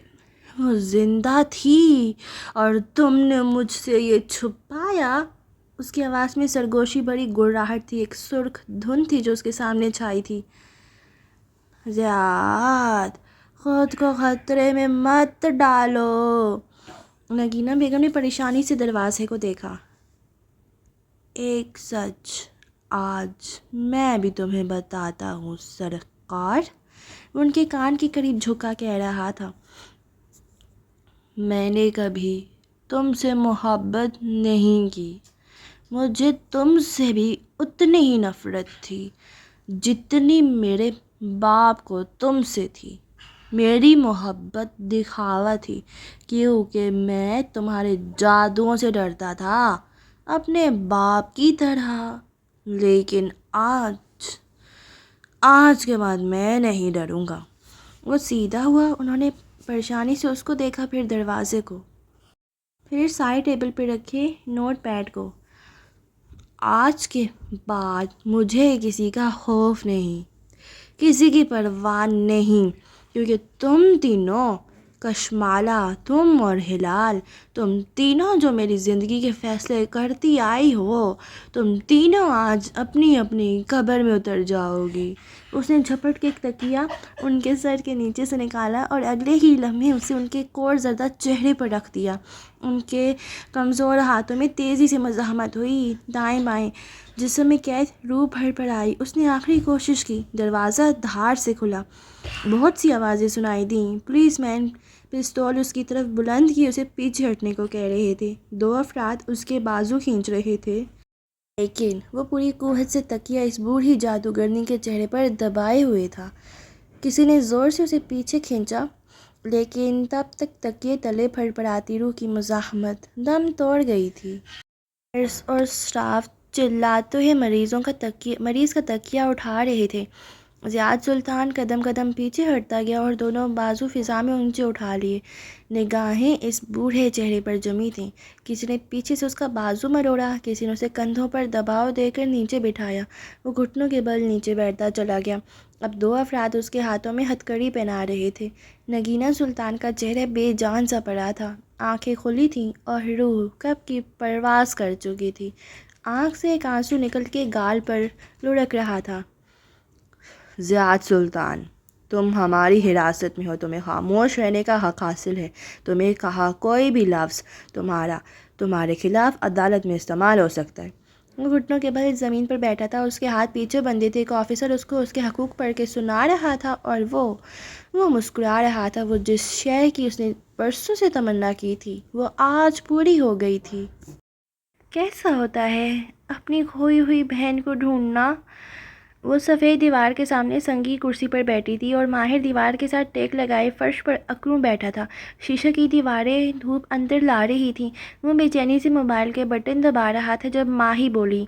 S1: وہ زندہ تھی اور تم نے مجھ سے یہ چھپایا۔ اس کی آواز میں سرگوشی بھری گڑاہٹ تھی، ایک سرخ دھند تھی جو اس کے سامنے چھائی تھی۔ زیاد، خود کو خطرے میں مت ڈالو۔ نگینہ بیگم نے پریشانی سے دروازے کو دیکھا۔ ایک سچ آج میں بھی تمہیں بتاتا ہوں سرکار، وہ ان کے کان کے قریب جھکا کہہ رہا تھا۔ میں نے کبھی تم سے محبت نہیں کی۔ مجھے تم سے بھی اتنی ہی نفرت تھی جتنی میرے باپ کو تم سے تھی۔ میری محبت دکھاوا تھی، کیونکہ میں تمہارے جادوؤں سے ڈرتا تھا۔ اپنے باپ کی طرح، لیکن آج کے بعد میں نہیں ڈروں گا۔ وہ سیدھا ہوا، انہوں نے پریشانی سے اس کو دیکھا، پھر دروازے کو، پھر سائڈ ٹیبل پہ رکھے نوٹ پیڈ کو۔ آج کے بعد مجھے کسی کا خوف نہیں، کسی کی پرواہ نہیں، کیونکہ تم تینوں، کشمالہ، تم اور ہلال، تم تینوں جو میری زندگی کے فیصلے کرتی آئی ہو، تم تینوں آج اپنی اپنی قبر میں اتر جاؤ گی۔ اس نے جھپٹ کے ایک تکیہ ان کے سر کے نیچے سے نکالا اور اگلے ہی لمحے اسے ان کے کور زدہ چہرے پر رکھ دیا۔ ان کے کمزور ہاتھوں میں تیزی سے مزاحمت ہوئی، دائیں بائیں جسم میں قید روح بھر پر آئی۔ اس نے آخری کوشش کی، دروازہ دھاڑ سے کھلا، بہت سی آوازیں سنائی دیں۔ پولیس مین پستول اس کی طرف بلند کیے اسے پیچھے ہٹنے کو کہہ رہے تھے۔ دو افراد اس کے بازو کھینچ رہے تھے، لیکن وہ پوری قوت سے تکیہ اس بوڑھی جادوگرنی کے چہرے پر دبائے ہوئے تھا۔ کسی نے زور سے اسے پیچھے کھینچا، لیکن تب تک تکیے تلے پھڑ پڑاتی روح کی مزاحمت دم توڑ گئی تھی۔ نرس اور سٹاف چلاتے ہوئے مریض کا تکیہ اٹھا رہے تھے۔ زیاد سلطان قدم قدم پیچھے ہٹتا گیا اور دونوں بازو فضا میں اونچے اٹھا لیے۔ نگاہیں اس بوڑھے چہرے پر جمی تھیں۔ کسی نے پیچھے سے اس کا بازو مروڑا، کسی نے اسے کندھوں پر دباؤ دے کر نیچے بٹھایا۔ وہ گھٹنوں کے بل نیچے بیٹھتا چلا گیا۔ اب دو افراد اس کے ہاتھوں میں ہتھ کڑی پہنا رہے تھے۔ نگینہ سلطان کا چہرہ بے جان سا پڑا تھا، آنکھیں کھلی تھیں اور روح کب کی پرواز کر چکی تھی۔ آنکھ سے ایک آنسو نکل کے گال پر لڑک رہا تھا۔ زیاد سلطان، تم ہماری حراست میں ہو، تمہیں خاموش رہنے کا حق حاصل ہے۔ تمہیں کہا کوئی بھی لفظ تمہارے خلاف عدالت میں استعمال ہو سکتا ہے۔ وہ گھٹنوں کے بل زمین پر بیٹھا تھا، اس کے ہاتھ پیچھے بندھے تھے۔ ایک آفیسر اس کو اس کے حقوق پڑھ کے سنا رہا تھا اور وہ مسکرا رہا تھا۔ وہ جس شے کی اس نے برسوں سے تمنا کی تھی، وہ آج پوری ہو گئی تھی۔ کیسا ہوتا ہے اپنی کھوئی ہوئی بہن کو ڈھونڈنا؟ وہ سفید دیوار کے سامنے سنگی کرسی پر بیٹھی تھی اور ماہر دیوار کے ساتھ ٹیک لگائے فرش پر اکڑوں بیٹھا تھا۔ شیشے کی دیواریں دھوپ اندر لا رہی تھیں۔ وہ بے چینی سے موبائل کے بٹن دبا رہا تھا جب ماہی بولی۔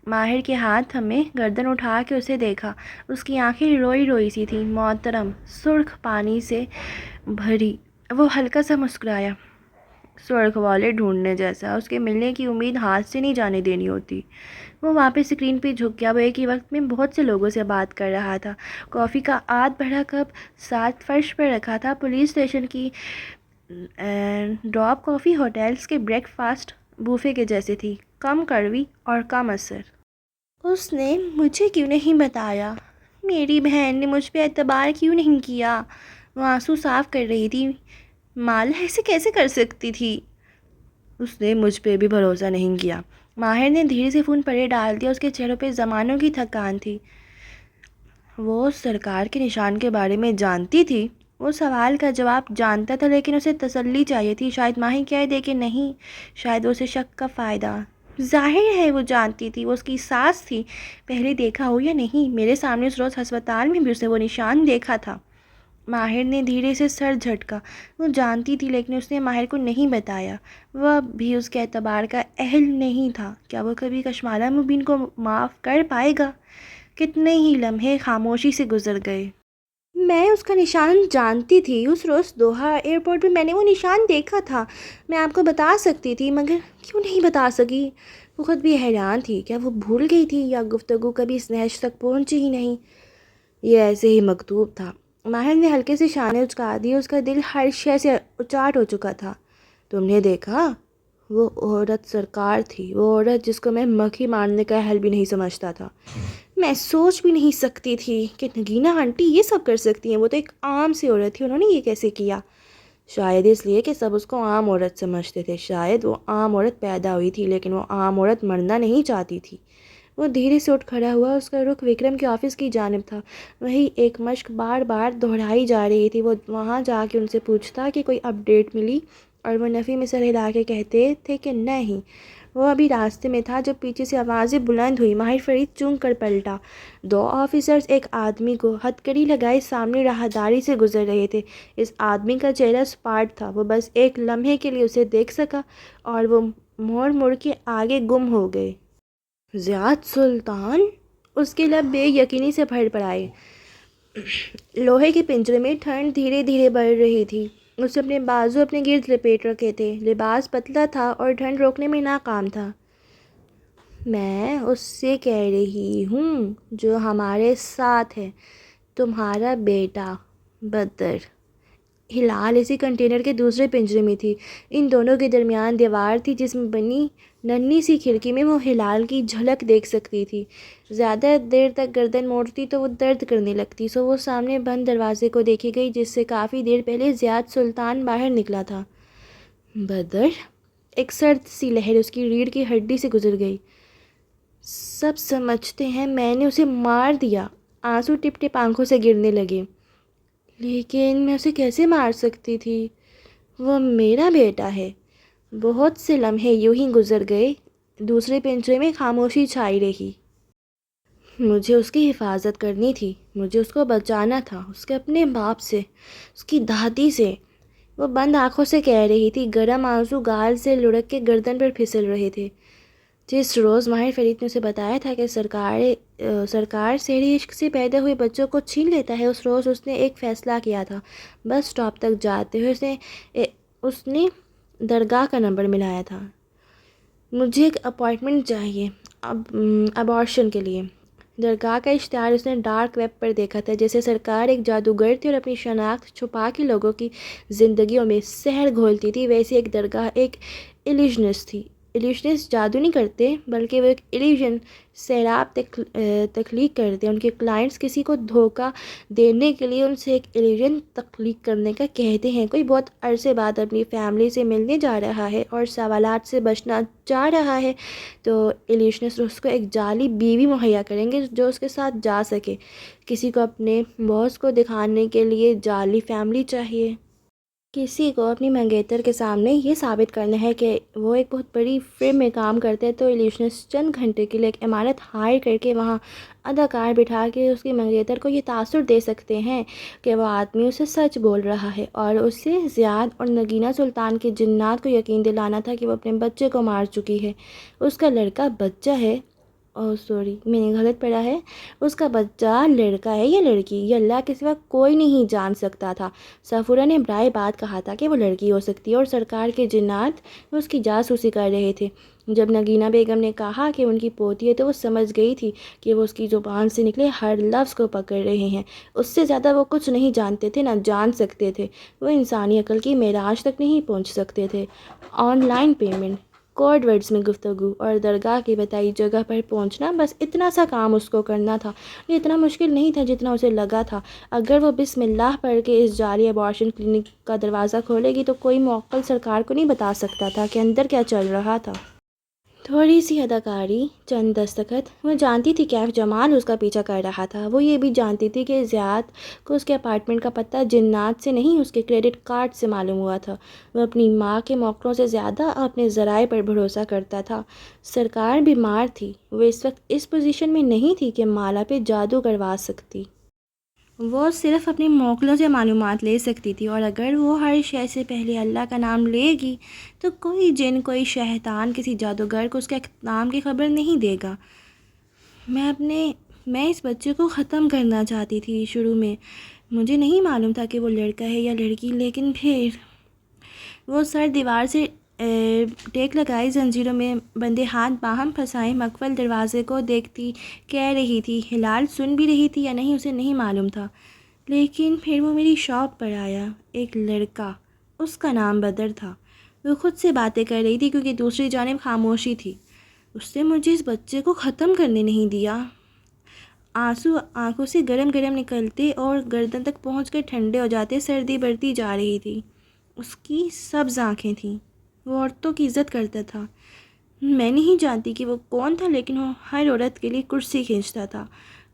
S1: ماہر کے ہاتھ تھمے، گردن اٹھا کے اسے دیکھا۔ اس کی آنکھیں روئی روئی سی تھیں، محترم، سرخ پانی سے بھری۔ وہ ہلکا سا مسکرایا۔ سرخ والے ڈھونڈنے جیسا، اس کے ملنے کی امید ہاتھ سے نہیں جانے دینی ہوتی۔ وہ واپس اسکرین پہ جھک گیا۔ وہ ایک ہی وقت میں بہت سے لوگوں سے بات کر رہا تھا۔ کافی کا آدھ بھرا کپ ساتھ فرش پر رکھا تھا۔ پولیس اسٹیشن کی ڈراپ کافی ہوٹلز کے بریک فاسٹ بوفے کے جیسے تھی، کم کڑوی اور کم اثر۔ اس نے مجھے کیوں نہیں بتایا؟ میری بہن نے مجھ پہ اعتبار کیوں نہیں کیا؟ وہ آنسو صاف کر رہی تھی۔ مالا ایسے کیسے کر سکتی تھی؟ اس نے مجھ پہ بھی بھروسہ نہیں کیا۔ ماہر نے دھیرے سے فون پرے ڈال دیا۔ اس کے چہروں پہ زمانوں کی تھکان تھی۔ وہ سرکار کے نشان کے بارے میں جانتی تھی۔ وہ سوال کا جواب جانتا تھا، لیکن اسے تسلی چاہیے تھی۔ شاید ماہی کہہ دے کہ نہیں، شاید اسے شک کا فائدہ۔ ظاہر ہے وہ جانتی تھی، وہ اس کی ساس تھی، پہلے دیکھا ہو یا نہیں۔ میرے سامنے اس روز ہسپتال میں بھی اسے وہ نشان دیکھا تھا۔ ماہر نے دھیرے سے سر جھٹکا۔ وہ جانتی تھی، لیکن اس نے ماہر کو نہیں بتایا۔ وہ اب بھی اس کے اعتبار کا اہل نہیں تھا۔ کیا وہ کبھی کشمالہ مبین کو معاف کر پائے گا؟ کتنے ہی لمحے خاموشی سے گزر گئے۔ میں اس کا نشان جانتی تھی۔ اس روز دوحہ ایئرپورٹ پہ میں نے وہ نشان دیکھا تھا۔ میں آپ کو بتا سکتی تھی، مگر کیوں نہیں بتا سکی؟ وہ خود بھی حیران تھی۔ کیا وہ بھول گئی تھی یا گفتگو کبھی اس نہج تک پہنچی ہی نہیں؟ یہ ایسے ہی مکتوب تھا۔ ماہر نے ہلکے سے شانے اچکا دیے۔ اس کا دل ہر شے سے اچاٹ ہو چکا تھا۔ تم نے دیکھا؟ وہ عورت سرکار تھی، وہ عورت جس کو میں مکھی مارنے کا حل بھی نہیں سمجھتا تھا۔ میں سوچ بھی نہیں سکتی تھی کہ نگینہ آنٹی یہ سب کر سکتی ہیں۔ وہ تو ایک عام سی عورت تھی، انہوں نے یہ کیسے کیا؟ شاید اس لیے کہ سب اس کو عام عورت سمجھتے تھے۔ شاید وہ عام عورت پیدا ہوئی تھی، لیکن وہ عام عورت مرنا نہیں چاہتی تھی۔ وہ دھیرے سے اٹھ کھڑا ہوا۔ اس کا رخ وکرم کے آفس کی جانب تھا۔ وہی ایک مشق بار بار دہرائی جا رہی تھی۔ وہ وہاں جا کے ان سے پوچھتا کہ کوئی اپ ڈیٹ ملی، اور وہ نفی میں سر ہلا کے کہتے تھے کہ نہیں۔ وہ ابھی راستے میں تھا جب پیچھے سے آوازیں بلند ہوئی۔ ماہر فرید چونک کر پلٹا۔ دو آفیسرز ایک آدمی کو ہتھ کڑی لگائے سامنے راہداری سے گزر رہے تھے۔ اس آدمی کا چہرہ سپاٹ تھا۔ وہ بس ایک لمحے کے لیے اسے دیکھ سکا اور وہ موڑ موڑ کے آگے گم ہو گئے۔ زیاد سلطان، اس کے لب بے یقینی سے پھڑ پڑائے۔ لوہے کے پنجرے میں ٹھنڈ دھیرے دھیرے بڑھ رہی تھی۔ اس نے اپنے بازو اپنے گرد لپیٹ رکھے تھے، لباس پتلا تھا اور ٹھنڈ روکنے میں ناکام تھا۔ میں اس سے کہہ رہی ہوں جو ہمارے ساتھ ہے، تمہارا بیٹا بدر۔ ہلال اسی کنٹینر کے دوسرے پنجرے میں تھی۔ ان دونوں کے درمیان دیوار تھی جس میں بنی ننھی سی کھڑکی میں وہ ہلال کی جھلک دیکھ سکتی تھی۔ زیادہ دیر تک گردن موڑتی تو وہ درد کرنے لگتی، سو وہ سامنے بند دروازے کو دیکھے گئی جس سے کافی دیر پہلے زیاد سلطان باہر نکلا تھا۔ بدر؟ ایک سرد سی لہر اس کی ریڑھ کی ہڈی سے گزر گئی۔ سب سمجھتے ہیں میں نے اسے مار دیا۔ آنسو ٹپ ٹپ آنکھوں سے گرنے لگے۔ لیکن میں اسے کیسے مار سکتی تھی؟ وہ میرا بیٹا ہے۔ بہت سے لمحے یوں ہی گزر گئے۔ دوسرے پنجرے میں خاموشی چھائی رہی۔ مجھے اس کی حفاظت کرنی تھی، مجھے اس کو بچانا تھا، اس کے اپنے باپ سے، اس کی دادی سے۔ وہ بند آنکھوں سے کہہ رہی تھی۔ گرم آنسو گال سے لڑک کے گردن پر پھسل رہے تھے۔ جس روز ماہر فرید نے اسے بتایا تھا کہ سرکار سحری عشق سے پیدا ہوئے بچوں کو چھین لیتا ہے، اس روز اس نے ایک فیصلہ کیا تھا۔ بس اسٹاپ تک جاتے ہوئے اس نے درگاہ کا نمبر ملایا تھا۔ مجھے ایک اپائنٹمنٹ چاہیے ابارشن کے لیے۔ درگاہ کا اشتہار اس نے ڈارک ویب پر دیکھا تھا۔ جیسے سرکار ایک جادوگر تھی اور اپنی شناخت چھپا کے لوگوں کی زندگیوں میں زہر گھولتی تھی، ویسے ایک درگاہ ایک ایلیوژنسٹ تھی۔ ایلیوژنسٹ جادو نہیں کرتے، بلکہ وہ ایک ایلیوژن سیراب تخلیق کرتے ہیں۔ ان کے کلائنٹس کسی کو دھوکہ دینے کے لیے ان سے ایک ایلیوژن تخلیق کرنے کا کہتے ہیں۔ کوئی بہت عرصے بعد اپنی فیملی سے ملنے جا رہا ہے اور سوالات سے بچنا چاہ رہا ہے تو ایلیوژنسٹ اس کو ایک جعلی بیوی مہیا کریں گے جو اس کے ساتھ جا سکے۔ کسی کو اپنے باس کو دکھانے کے لیے جعلی فیملی چاہیے۔ کسی کو اپنی منگیتر کے سامنے یہ ثابت کرنا ہے کہ وہ ایک بہت بڑی فرم میں کام کرتے ہیں تو ایلیوژنسٹ چند گھنٹے کے لیے ایک عمارت ہائر کر کے وہاں اداکار بٹھا کے اس کی منگیتر کو یہ تاثر دے سکتے ہیں کہ وہ آدمی اسے سچ بول رہا ہے، اور اسے زیاد اور نگینہ سلطان کے جنات کو یقین دلانا تھا کہ وہ اپنے بچے کو مار چکی ہے۔ اس کا لڑکا بچہ ہے، سوری میں نے غلط پڑھا ہے، اس کا بچہ لڑکا ہے یا لڑکی، یہ اللہ کے سوا کوئی نہیں جان سکتا تھا۔ سفورہ نے برائے بات کہا تھا کہ وہ لڑکی ہو سکتی ہے اور سرکار کے جنات اس کی جاسوسی کر رہے تھے۔ جب نگینہ بیگم نے کہا کہ ان کی پوتی ہے تو وہ سمجھ گئی تھی کہ وہ اس کی زبان سے نکلے ہر لفظ کو پکڑ رہے ہیں۔ اس سے زیادہ وہ کچھ نہیں جانتے تھے، نہ جان سکتے تھے۔ وہ انسانی عقل کی معراج تک نہیں پہنچ سکتے تھے۔ Online payment, code words میں گفتگو اور درگاہ کی بتائی جگہ پر پہنچنا، بس اتنا سا کام اس کو کرنا تھا۔ یہ اتنا مشکل نہیں تھا جتنا اسے لگا تھا۔ اگر وہ بسم اللہ پڑھ کے اس جعلی ابارشن کلینک کا دروازہ کھولے گی تو کوئی معقل سرکار کو نہیں بتا سکتا تھا کہ اندر کیا چل رہا تھا۔ تھوڑی سی اداکاری، چند دستخط۔ وہ جانتی تھی کیف جمال اس کا پیچھا کر رہا تھا۔ وہ یہ بھی جانتی تھی کہ زیاد کو اس کے اپارٹمنٹ کا پتہ جنات سے نہیں اس کے کریڈٹ کارڈ سے معلوم ہوا تھا۔ وہ اپنی ماں کے موقعوں سے زیادہ اپنے ذرائع پر بھروسہ کرتا تھا۔ سرکار بیمار تھی، وہ اس وقت اس پوزیشن میں نہیں تھی کہ مالا پہ جادو کروا سکتی۔ وہ صرف اپنی موکلوں سے معلومات لے سکتی تھی، اور اگر وہ ہر شے سے پہلے اللہ کا نام لے گی تو کوئی جن، کوئی شیطان کسی جادوگر کو اس کے نام کی خبر نہیں دے گا۔ میں اس بچے کو ختم کرنا چاہتی تھی۔ شروع میں مجھے نہیں معلوم تھا کہ وہ لڑکا ہے یا لڑکی، لیکن پھر وہ سر دیوار سے ٹیک لگائی زنجیروں میں بندے ہاتھ باہم پھنسائے مقفل دروازے کو دیکھتی کہہ رہی تھی۔ ہلال سن بھی رہی تھی یا نہیں اسے نہیں معلوم تھا، لیکن پھر وہ میری شاپ پر آیا، ایک لڑکا، اس کا نام بدر تھا۔ وہ خود سے باتیں کر رہی تھی کیونکہ دوسری جانب خاموشی تھی۔ اس نے مجھے اس بچے کو ختم کرنے نہیں دیا۔ آنسو آنکھوں سے گرم گرم نکلتے اور گردن تک پہنچ کر ٹھنڈے ہو جاتے، سردی بڑھتی جا رہی تھی۔ اس کی سبز آنکھیں تھیں۔ وہ عورتوں کی عزت کرتا تھا۔ میں نہیں جانتی کہ وہ کون تھا، لیکن وہ ہر عورت کے لیے کرسی کھینچتا تھا۔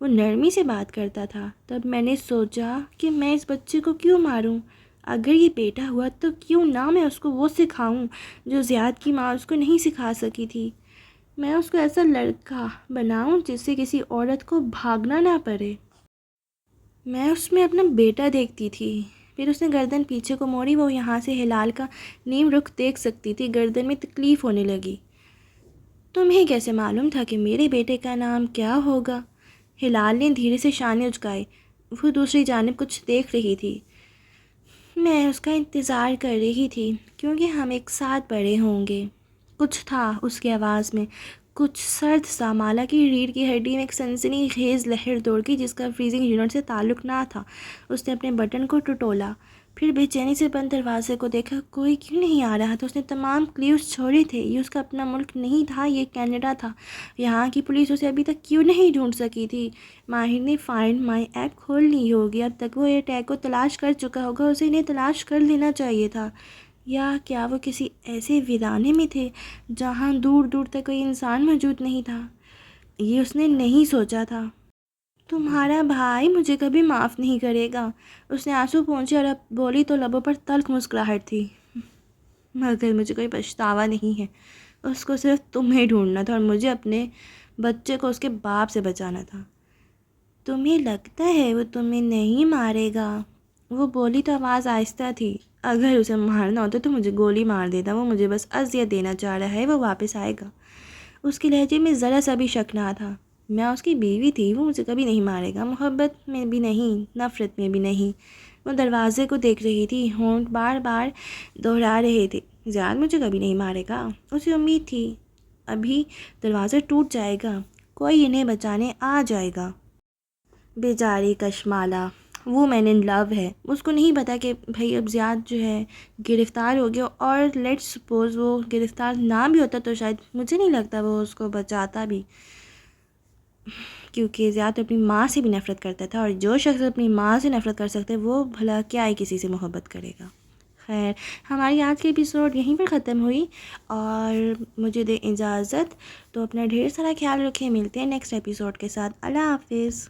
S1: وہ نرمی سے بات کرتا تھا۔ تب میں نے سوچا کہ میں اس بچے کو کیوں ماروں؟ اگر یہ بیٹا ہوا تو کیوں نہ میں اس کو وہ سکھاؤں جو زیاد کی ماں اس کو نہیں سکھا سکی تھی۔ میں اس کو ایسا لڑکا بناؤں جس سے کسی عورت کو بھاگنا نہ پڑے۔ میں اس میں اپنا بیٹا دیکھتی تھی۔ پھر اس نے گردن پیچھے کو موڑی۔ وہ یہاں سے ہلال کا نیم رخ دیکھ سکتی تھی۔ گردن میں تکلیف ہونے لگی۔ تمہیں کیسے معلوم تھا کہ میرے بیٹے کا نام کیا ہوگا؟ ہلال نے دھیرے سے شانے اچکائے۔ وہ دوسری جانب کچھ دیکھ رہی تھی۔ میں اس کا انتظار کر رہی تھی کیونکہ ہم ایک ساتھ بڑے ہوں گے۔ کچھ تھا اس کی آواز میں، کچھ سرد سا، مالا کی ریڑھ کی ہڈی میں ایک سنسنی خیز لہر دوڑ گئی جس کا فریزنگ یونٹ سے تعلق نہ تھا۔ اس نے اپنے بٹن کو ٹٹولا، پھر بے چینی سے بند دروازے کو دیکھا۔ کوئی کیوں نہیں آ رہا تھا؟ اس نے تمام کلیوز چھوڑے تھے۔ یہ اس کا اپنا ملک نہیں تھا، یہ کینیڈا تھا۔ یہاں کی پولیس اسے ابھی تک کیوں نہیں ڈھونڈ سکی تھی؟ ماہر نے فائنڈ مائی ایپ کھول لی ہوگی، اب تک وہ ایئر ٹیگ کو تلاش کر چکا ہوگا۔ اسے انہیں تلاش کر لینا چاہیے تھا۔ یا کیا وہ کسی ایسے ویرانے میں تھے جہاں دور دور تک کوئی انسان موجود نہیں تھا؟ یہ اس نے نہیں سوچا تھا۔ تمہارا بھائی مجھے کبھی معاف نہیں کرے گا۔ اس نے آنسو پونچھے اور اب بولی تو لبوں پر تلخ مسکراہٹ تھی۔ مگر مجھے کوئی پچھتاوا نہیں ہے۔ اس کو صرف تمہیں ڈھونڈنا تھا اور مجھے اپنے بچے کو اس کے باپ سے بچانا تھا۔ تمہیں لگتا ہے وہ تمہیں نہیں مارے گا؟ وہ بولی تو آواز آہستہ تھی۔ اگر اسے مارنا ہوتا تو مجھے گولی مار دیتا، وہ مجھے بس اذیت دینا چاہ رہا ہے، وہ واپس آئے گا۔ اس کے لہجے میں ذرا سا بھی شک نہ تھا۔ میں اس کی بیوی تھی، وہ مجھے کبھی نہیں مارے گا، محبت میں بھی نہیں، نفرت میں بھی نہیں۔ وہ دروازے کو دیکھ رہی تھی، ہونٹ بار بار دہرا رہے تھے، زیاد مجھے کبھی نہیں مارے گا۔ اسے امید تھی ابھی دروازہ ٹوٹ جائے گا، کوئی انہیں بچانے آ جائے گا۔ بیچاری کشمالہ، وہ مین ان لو ہے۔ اس کو نہیں پتا کہ بھائی اب زیاد جو ہے گرفتار ہو گیا، اور لیٹ سپوز وہ گرفتار نہ بھی ہوتا تو شاید مجھے نہیں لگتا وہ اس کو بچاتا بھی، کیونکہ زیاد اپنی ماں سے بھی نفرت کرتا تھا، اور جو شخص اپنی ماں سے نفرت کر سکتا ہے وہ بھلا کیا ہی کسی سے محبت کرے گا۔ خیر، ہماری آج کی ایپیسوڈ یہیں پر ختم ہوئی، اور مجھے دے اجازت، تو اپنا ڈھیر سارا خیال رکھیں۔ ملتے ہیں نیکسٹ ایپیسوڈ کے ساتھ۔ اللہ حافظ۔